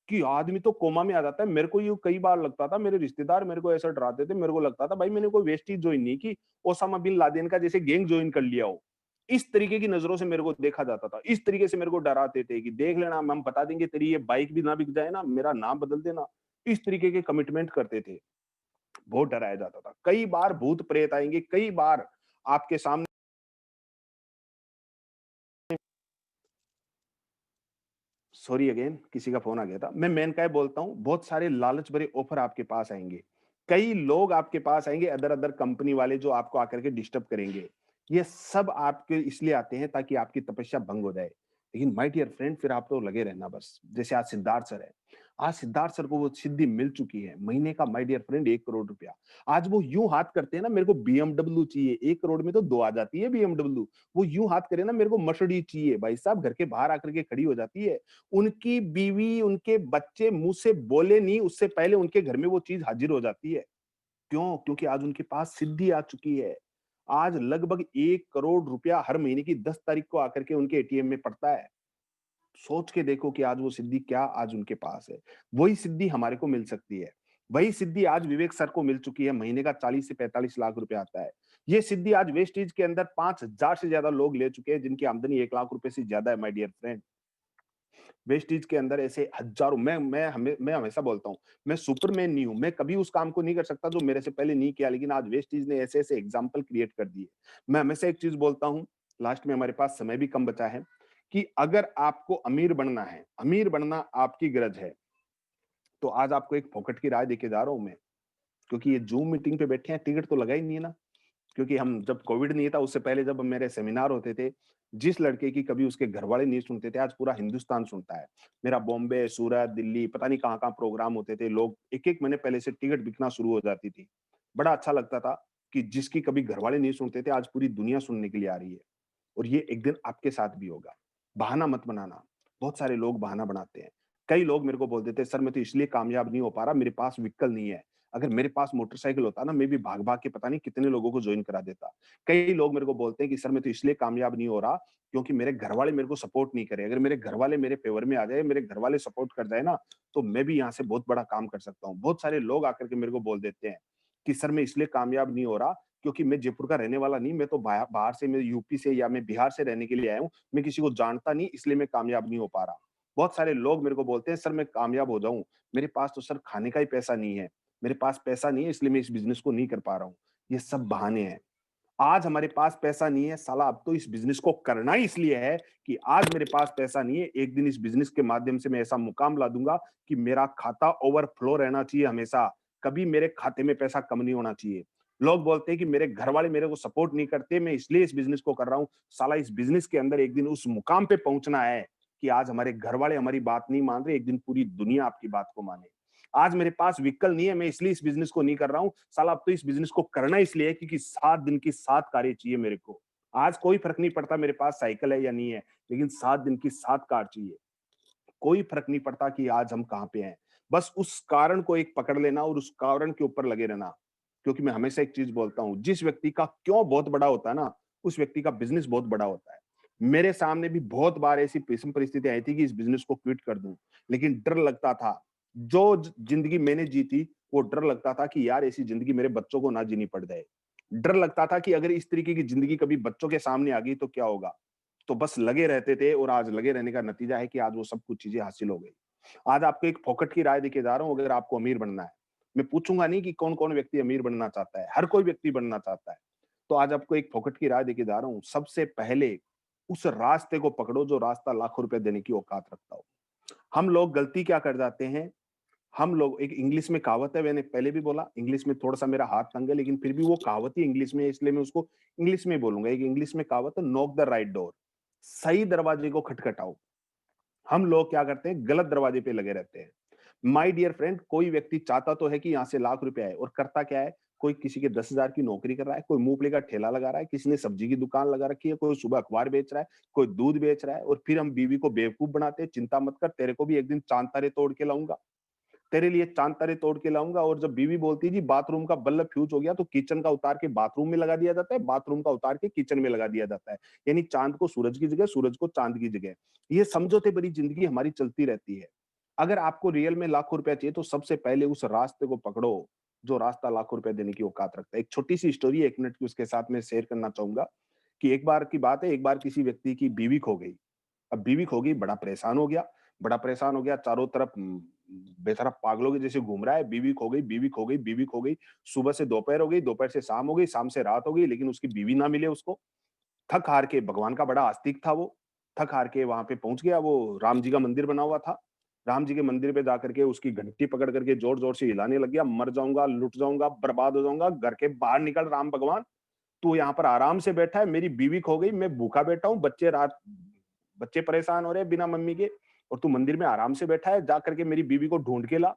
S1: कि आदमी तो कोमा में आ जाता है। मेरे को ये कई बार लगता था, मेरे रिश्तेदार मेरे को ऐसा डराते थे, मेरे को लगता था भाई मैंने कोई वेस्टीज जॉइन नहीं की, ओसामा बिन लादेन का जैसे गैंग जॉइन कर लिया हो। इस तरीके की नज़रों से मेरे को देखा जाता था। इस तरीके से मेरे को डराते थे कि देख लेना हम बता देंगे तेरी ये बाइक भी ना बिक जाए ना, मेरा नाम बदल देना। इस तरीके के कमिटमेंट करते थे। बहुत डराया जाता था। कई बार भूत-प्रेत आएँगे, कई बार आपके सामने सॉरी अगेन किसी का फ़ोन आ गया था। मैं मेन काय बोलता हूँ, बहुत सारे लालच भरे ऑफ़र आपके पास आएँगे। कई लोग आपके पास आएँगे अदर-अदर कंपनी वाले जो आपको आकर के डिस्टर्ब करेंगे। ये सब आपके इसलिए आते हैं ताकि आपकी तपस्या भंग हो जाए। लेकिन माय डियर फ्रेंड फिर आप तो लगे रहना बस। जैसे आज सिद्धार्थ सर है। आज सिद्धार्थ सर को वो सिद्धि मिल चुकी है। महीने का माय डियर फ्रेंड 1 करोड़ रुपया। आज वो यूँ हाथ करते हैं ना मेरे को बीएमडब्ल्यू चाहिए। 1 करोड़ में तो 2 आ जाती है बीएमडब्ल्यू। वो यूँ हाथ करे ना मेरे को मर्सिडीज़ चाहिए। भाई साहब घर के बाहर आकर के खड़ी हो जाती है। उनकी बीवी, उनके बच्चे मुँह से बोले नहीं, उससे पहले उनके घर में वो चीज़ हाज़िर हो जाती है। क्यों? क्योंकि आज उनके पास सिद्धि आ चुकी है। आज लगभग 1 करोड़ रुपया हर महीने की 10 तारीख को आकर के उनके एटीएम में पड़ता है। सोच के देखो कि आज वो सिद्धि क्या आज उनके पास है। वही सिद्धि हमारे को मिल सकती है। वही सिद्धि आज विवेक सर को मिल चुकी है, महीने का 40 से 45 लाख रुपया आता है। ये सिद्धि आज वेस्टेज के अंदर 5000 से ज़्यादा लोग ले चुके हैं, जिनकी आमदनी 1 लाख रुपए से ज़्यादा है माय डियर फ्रेंड। वेस्टीज के अंदर ऐसे हज़ारों मैं हमेशा बोलता हूँ, मैं सुपरमैन नहीं हूँ, मैं कभी उस काम को नहीं कर सकता जो मेरे से पहले नहीं किया, लेकिन आज वेस्टीज ने ऐसे-ऐसे एग्ज़ाम्पल क्रिएट कर दिए। मैं हमेशा एक चीज़ बोलता हूँ, लास्ट में हमारे पास समय भी कम बचा है, कि अगर आपको अमीर बनना है, अमीर बनना आपकी गरज है, तो आज आपको एक फोकट की राय देके जा रहा हूँ मैं, क्योंकि ये ज़ूम मीटिंग पे बैठे हैं, टिकट तो लगा ही नहीं है ना। क्योंकि हम जब कोविड नहीं था उससे पहले जब मेरे सेमिनार होते थे, जिस लड़के की कभी उसके घरवाले नहीं सुनते थे, आज पूरा हिंदुस्तान सुनता है। मेरा बॉम्बे, सूरत, दिल्ली पता नहीं कहाँ-कहाँ प्रोग्राम होते थे, लोग 1-1 महीने पहले से टिकट बिकना शुरू हो जाती थी। बड़ा अच्छा लगता था कि जिसकी कभी घरवाले नहीं सुनते थे, आज पूरी दुनिया सुनने के लिए आ रही है। और ये एक दिन आपके साथ भी होगा। बहाना मत बनाना। बहुत सारे लोग बहाना बनाते हैं। कई लोग मेरे को बोल देते हैं, "सर मैं तो इसलिए कामयाब नहीं हो पा रहा, मेरे पास व्हीकल नहीं है। अगर मेरे पास मोटरसाइकिल होता ना, मैं भी भाग-भाग के पता नहीं कितने लोगों को जॉइन करा देता।" कई लोग मेरे को बोलते हैं कि, "सर मैं तो इसलिए कामयाब नहीं हो रहा, क्योंकि मेरे घरवाले मेरे को सपोर्ट नहीं कर रहे। अगर मेरे घरवाले मेरे फ़ेवर में आ जाए, मेरे घरवाले सपोर्ट कर जाए ना, तो मैं भी यहाँ से बहुत बड़ा काम कर सकता हूँ।" बहुत सारे लोग आकर के मेरे को बोल देते हैं कि, "सर मैं इसलिए कामयाब नहीं हो रहा, क्योंकि मैं जयपुर का रहने वाला नहीं, मैं तो बाहर से मैं यूपी से या मैं बिहार से रहने के लिए आया हूँ। मैं किसी को जानता नहीं इसलिए मैं कामयाब नहीं हो पा रहा। बहुत सारे लोग मेरे को बोलते हैं सर मैं कामयाब हो जाऊँ, मेरे पास तो सर खाने का ही पैसा नहीं है। मेरे पास पैसा नहीं है इसलिए मैं इस बिज़नेस को नहीं कर पा रहा हूँ। ये सब बहाने हैं। आज हमारे पास पैसा नहीं है, साला अब तो इस बिज़नेस को करना ही इसलिए है कि आज मेरे पास पैसा नहीं है, एक दिन इस बिज़नेस के माध्यम से मैं ऐसा मुकाम ला दूँगा कि मेरा खाता ओवरफ्लो रहना चाहिए हमेशा, कभी मेरे खाते में पैसा कम नहीं होना चाहिए। लोग बोलते हैं कि मेरे घरवाले मेरे को सपोर्ट नहीं करते, मैं इसलिए इस बिज़नेस को कर रहा हूँ। साला इस बिज़नेस के अंदर एक दिन उस मुकाम पे पहुँचना है कि आज हमारे घरवाले हमारी बात नहीं मान रहे, एक दिन पूरी दुनिया आपकी बात को माने। आज मेरे पास व्हीकल नहीं है, मैं इसलिए इस बिज़नेस को नहीं कर रहा हूँ। साला अब तो इस बिज़नेस को करना इसलिए है क्योंकि 7 दिन की 7 कारें चाहिए मेरे को। आज कोई फ़र्क नहीं पड़ता मेरे पास साइकिल है या नहीं है, लेकिन 7 दिन की 7 कार चाहिए। कोई फ़र्क नहीं पड़ता कि आज हम कहाँ पे हैं। बस उस कारण को एक पकड़ लेना और उस कारण के ऊपर लगे रहना। क्योंकि मैं हमेशा एक चीज़ बोलता हूँ, जिस व्यक्ति का क्यों बहुत बड़ा होता है ना, उस व्यक्ति का बिज़नेस बहुत बड़ा होता है। मेरे सामने भी बहुत बार ऐसी विषम परिस्थितियाँ आई थी कि इस बिज़नेस को क्विट कर दूँ, लेकिन डर लगता था। जो ज़िंदगी मैंने जी थी, वो डर लगता था कि यार ऐसी ज़िंदगी मेरे बच्चों को ना जीनी पड़ जाए। डर लगता था कि अगर इस तरीके की ज़िंदगी कभी बच्चों के सामने आ गई तो क्या होगा? तो बस लगे रहते थे और आज लगे रहने का नतीजा है कि आज वो सब कुछ चीज़ें हासिल हो गई। आज आपको एक फोकट की राय देके जा रहा हूँ अगर आपको अमीर बनना है। मैं पूछूँगा नहीं कि कौन-कौन व्यक्ति अमीर बनना चाहता है, हर कोई व्यक्ति बनना चाहता है। तो आज आपको एक फोकट की राय देके जा रहा हूँ, सबसे पहले उस रास्ते को पकड़ो जो रास्ता लाखों रुपए देने की औकात रखता हो। हम लोग गलती क्या कर जाते हैं, हम लोग एक इंग्लिश में कहावत है, मैंने पहले भी बोला, इंग्लिश में थोड़ा-सा मेरा हाथ तंग है, लेकिन फिर भी वो कहावत ही इंग्लिश में है, इसलिए मैं उसको इंग्लिश में बोलूँगा। एक इंग्लिश में कहावत है, नॉक द राइट डोर। सही दरवाजे को खटखटाओ। हम लोग क्या करते हैं, गलत दरवाजे पे लगे रहते हैं। माय डियर फ्रेंड, कोई व्यक्ति चाहता तो है कि यहाँ से लाख रुपए आए और करता क्या है, कोई किसी के 10,000 की नौकरी कर रहा है, कोई मूंगफली का ठेला लगा रहा है, किसी ने सब्जी की दुकान लगा रखी है, कोई सुबह अखबार बेच रहा है, कोई दूध बेच रहा है, और फिर हम बीवी को बेवकूफ बनाते हैं, चिंता मत कर, तेरे को भी एक दिन चांद तारे तोड़ के लाऊंगा, तेरे लिए चांद तारे तोड़ के लाऊंगा। और जब बीवी बोलती है जी बाथरूम का बल्ब फ्यूज हो गया, तो किचन का उतार के बाथरूम में लगा दिया जाता है, बाथरूम का उतार के किचन में लगा दिया जाता है। यानी चांद को सूरज की जगह, सूरज को चांद की जगह। ये समझौते भरी जिंदगी हमारी चलती रहती है। अगर आपको रियल में लाखों रुपया चाहिए, तो सबसे पहले उस रास्ते को पकड़ो जो रास्ता लाखों रुपए देने की औकात रखता है। एक छोटी सी स्टोरी 1 मिनट की उसके साथ में शेयर करना चाहूंगा कि एक बार की बात है, एक बार किसी व्यक्ति की बीवी खो गई। अब बीवी खो गई, बड़ा परेशान हो गया, चारों तरफ बेचारा पागलों के जैसे घूम रहा है, बीवी खो गई, बीवी खो गई, बीवी खो गई। सुबह से दोपहर हो गई, दोपहर से शाम हो गई, शाम से रात हो गई, लेकिन उसकी बीवी ना मिले उसको। थक हार के, भगवान का बड़ा आस्तिक था वो, थक हार के वहां पे पहुंच गया। वो राम जी का मंदिर बना हुआ था, राम जी के मंदिर पे जाकर के उसकी घंटी पकड़ करके जोर जोर से हिलाने लग गया, मर जाऊंगा, लुट जाऊंगा, बर्बाद हो जाऊंगा, घर के बाहर निकल राम भगवान। तू यहाँ पर आराम से बैठा है, मेरी बीवी खो गई, मैं भूखा बैठा हूँ, बच्चे परेशान हो रहे हैं बिना मम्मी के, और तू मंदिर में आराम से बैठा है, जा करके मेरी बीवी को ढूंढ के ला।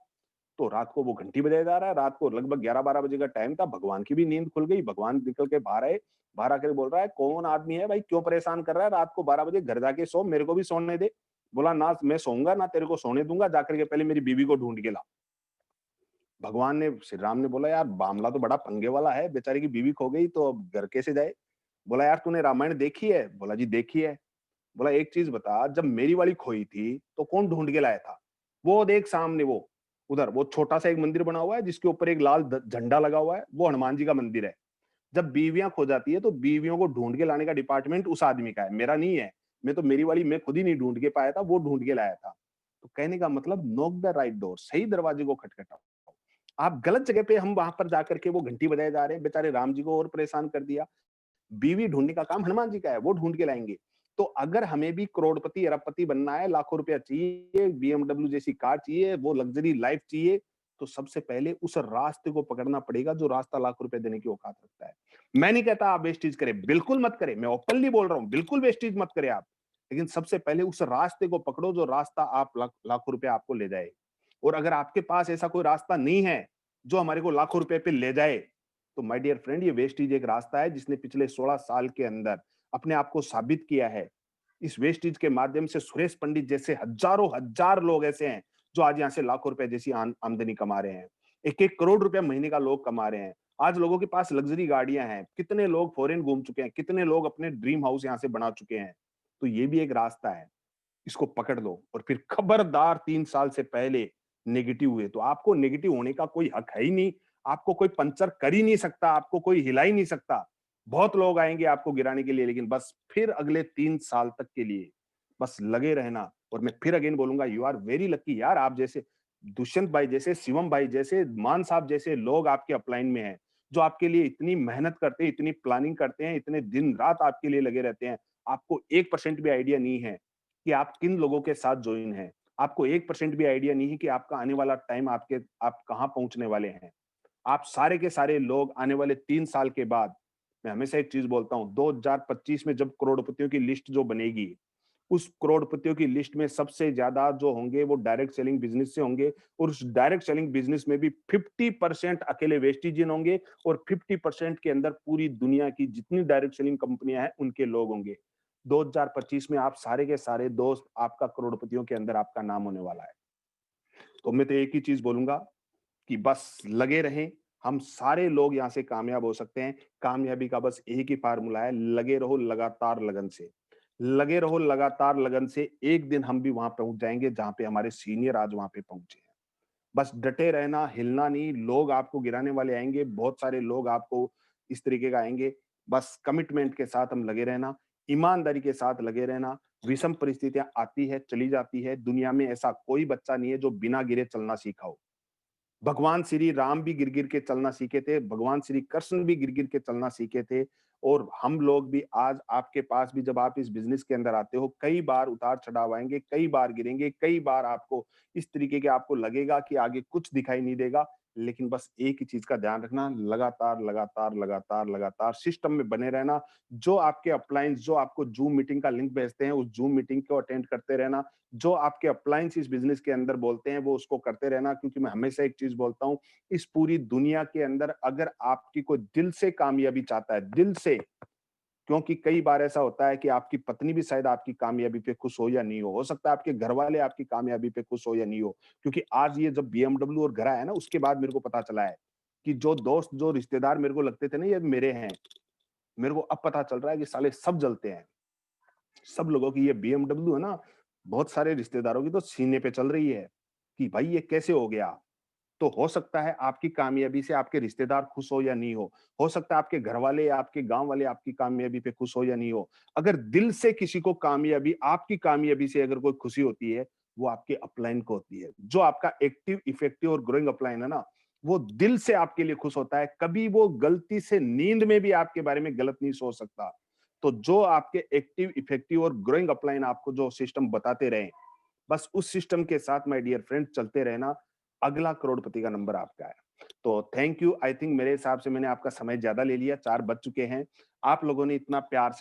S1: तो रात को वो घंटी बजाया जा रहा है, रात को लगभग 11-12 बजे का टाइम था, भगवान की भी नींद खुल गई, भगवान निकल के बाहर आए, बाहर आकर बोल रहा है, कौन आदमी है भाई, क्यों परेशान कर रहा है, रात को 12 बजे घर जाके सो, मेरे को भी सोने दे। बोला, ना मैं सोऊंगा ना तेरे को सोने दूंगा, जाकर के पहले मेरी बीवी को ढूंढ के ला। भगवान ने, श्री राम ने बोला, यार मामला तो बड़ा पंगे वाला है, बेचारे की बीवी खो गई तो अब घर कैसे जाए। बोला, यार तूने रामायण देखी है? बोला, जी देखी है। बोला, एक चीज बता, जब मेरी वाली खोई थी तो कौन ढूंढ के लाया था? वो देख सामने, वो उधर वो छोटा सा एक मंदिर बना हुआ है जिसके ऊपर एक लाल झंडा लगा हुआ है, वो हनुमान जी का मंदिर है। जब बीवियां खो जाती है तो बीवियों को ढूंढ के लाने का डिपार्टमेंट उस आदमी का है, मेरा नहीं है। मैं तो मेरी वाली मैं खुद ही नहीं ढूंढ के पाया था, वो ढूंढ के लाया था। तो कहने का मतलब, नॉक द राइट डोर, सही दरवाजे को खटखटाओ। आप गलत जगह पे, हम वहां पर जाकर के वो घंटी बजाए जा रहे हैं, बेचारे राम जी को और परेशान कर दिया। बीवी ढूँढने का काम हनुमान जी का है, वो ढूँढ के लाएँगे। तो अगर हमें भी करोड़पति, अरबपति बनना है, लाखों रुपया चाहिए, बीएमडब्ल्यू जैसी कार चाहिए, वो लग्ज़री लाइफ़ चाहिए, तो सबसे पहले उस रास्ते को पकड़ना पड़ेगा जो रास्ता लाखों रुपए देने की औकात रखता है। मैं नहीं कहता आप वेस्टेज करें, बिल्कुल मत करें, मैं ओपनली बोल रहा हूँ, बिल्कुल वेस्टेज मत करें आप। लेकिन सबसे पहले उस रास्ते को पकड़ो जो रास्ता आप लाखों रुपए आपको ले जाए। और अगर आपके पास ऐसा कोई रास्ता नहीं है, जो हमारे को लाखों रुपए पे ले जाए, तो माय डियर फ्रेंड, ये वेस्टीज एक रास्ता है जिसने पिछले 16 साल के अंदर अपने आप को साबित किया है। इस वेस्टीज के माध्यम से सुरेश पंडित जैसे हजारों हजार लोग ऐसे हैं जो आज यहाँ से लाखों रुपए जैसी आमदनी कमा रहे हैं। 1-1 करोड़ रुपए महीने का लोग कमा रहे हैं। आज लोगों के पास लग्जरी गाड़ियां हैं। कितने लोग फॉरेन घूम चुके हैं, कितने लोग अपने ड्रीम हाउस यहाँ से बना चुके हैं। तो ये भी एक रास्ता है, इसको पकड़ लो। और फिर खबरदार, 3 साल से पहले नेगेटिव हुए तो आपको नेगेटिव होने का कोई हक है ही नहीं। आपको कोई पंचर कर ही नहीं सकता, आपको कोई हिला ही नहीं सकता। बहुत लोग आएंगे आपको गिराने के लिए, लेकिन बस फिर अगले 3 साल तक के लिए बस लगे रहना। और मैं फिर अगेन बोलूंगा, यू आर वेरी लकी यार, आप जैसे दुष्यंत भाई जैसे, शिवम भाई जैसे, मान साहब जैसे लोग आपके अपलाइन में हैं, जो आपके लिए इतनी मेहनत करते हैं, इतनी प्लानिंग करते हैं, इतने दिन रात आपके लिए लगे रहते हैं। आपको 1% भी आइडिया नहीं है कि आप किन लोगों के साथ जॉइन हैं। आपको 1% भी आइडिया नहीं है कि आपका आने वाला टाइम आप कहाँ पहुँचने वाले हैं। आप सारे के सारे लोग आने वाले 3 साल के बाद, मैं हमेशा एक चीज़ बोलता हूँ, 2025 में जब करोड़पतियों की लिस्ट जो बनेगी, उस करोड़पतियों की लिस्ट में सबसे ज़्यादा जो होंगे वो डायरेक्ट सेलिंग बिज़नेस से होंगे, और उस डायरेक्ट सेलिंग बिज़नेस में भी 50% अकेले वेस्टिजियन होंगे, और 50% के अंदर पूरी दुनिया की जितनी डायरेक्ट सेलिंग कंपनियाँ हैं, उनके लोग होंगे। 2025 में आप सारे के सारे दोस्त, आपका करोड़पतियों के अंदर आपका नाम होने वाला है। तो मैं तो एक ही चीज़ बोलूँगा कि बस लगे रहें, हम सारे लोग यहाँ से कामयाब हो सकते हैं। कामयाबी का बस एक ही फ़ॉर्मूला है, लगे रहो लगातार लगन से। लगे रहो लगातार लगन से, एक दिन हम भी वहाँ पहुँच जाएँगे जहाँ पे हमारे सीनियर आज वहाँ पे पहुँचे हैं। बस डटे रहना, हिलना नहीं, लोग आपको गिराने वाले आएँगे, बहुत सारे लोग आपको इस तरीके का आएँगे। बस कमिटमेंट के साथ हम लगे रहना, ईमानदारी के साथ लगे रहना। विषम परिस्थितियाँ आती है, चली जाती है। दुनिया में ऐसा कोई बच्चा नहीं है जो बिना गिरे चलना सीखा हो। भगवान श्री राम भी गिर-गिर के चलना सीखे थे, भगवान श्री कृष्ण भी गिर-गिर के चलना सीखे थे और हम लोग भी आज आपके पास भी जब आप इस बिज़नेस के अंदर आते हो, कई बार उतार-चढ़ाव आएँगे, कई बार गिरेंगे, कई बार आपको इस तरीके के आपको लगेगा कि आगे कुछ दिखाई नहीं देगा। लेकिन बस एक ही चीज़ का ध्यान रखना, लगातार, लगातार, लगातार, लगातार सिस्टम में बने रहना। जो आपके अपलायंस जो आपको ज़ूम मीटिंग का लिंक भेजते हैं, उस ज़ूम मीटिंग को अटेंड करते रहना। जो आपके अपलायंस इस बिज़नेस के अंदर बोलते हैं, वो उसको करते रहना क्योंकि मैं हमेशा एक चीज़ बोलता हूँ, इस पूरी दुनिया के अंदर अगर आपकी कोई दिल से कामयाबी चाहता है, दिल से, क्योंकि कई बार ऐसा होता है कि आपकी पत्नी भी शायद आपकी कामयाबी पे खुश हो या नहीं हो। हो सकता है आपके घरवाले आपकी कामयाबी पे खुश हो या नहीं हो। क्योंकि आज ये जब बीएमडब्ल्यू और घर आया ना, उसके बाद मेरे को पता चला है कि जो दोस्त, जो रिश्तेदार मेरे को लगते थे ना ये मेरे हैं, मेरे को अब पता चल रहा है कि साले सब जलते हैं। सब लोगों की ये बीएमडब्ल्यू है ना, बहुत सारे रिश्तेदारों की तो सीने पे चल रही है कि भाई ये कैसे हो गया? तो हो सकता है आपकी कामयाबी से आपके रिश्तेदार खुश हो या नहीं हो। हो सकता है आपके घरवाले या आपके गाँव वाले आपकी कामयाबी पे खुश हो या नहीं हो। अगर दिल से किसी को कामयाबी आपकी कामयाबी से अगर कोई खुशी होती है, वो आपके अपलाइन को होती है। जो आपका एक्टिव, इफेक्टिव और ग्रोइंग अपलाइन है ना, वो दिल से आपके लिए खुश होता है। कभी वो गलती से नींद में भी आपके बारे में गलत नहीं सोच सकता। तो जो आपके एक्टिव, इफेक्टिव और ग्रोइंग अपलाइन आपको जो सिस्टम बताते रहें, बस उस सिस्टम के साथ माय डियर फ्रेंड चलते रहना, अगला करोड़पति का नंबर आपका है। तो थैंक यू, आई थिंक मेरे हिसाब से मैंने आपका समय ज़्यादा ले लिया, 4 बज चुके हैं। आप लोगों ने इतना प्यार से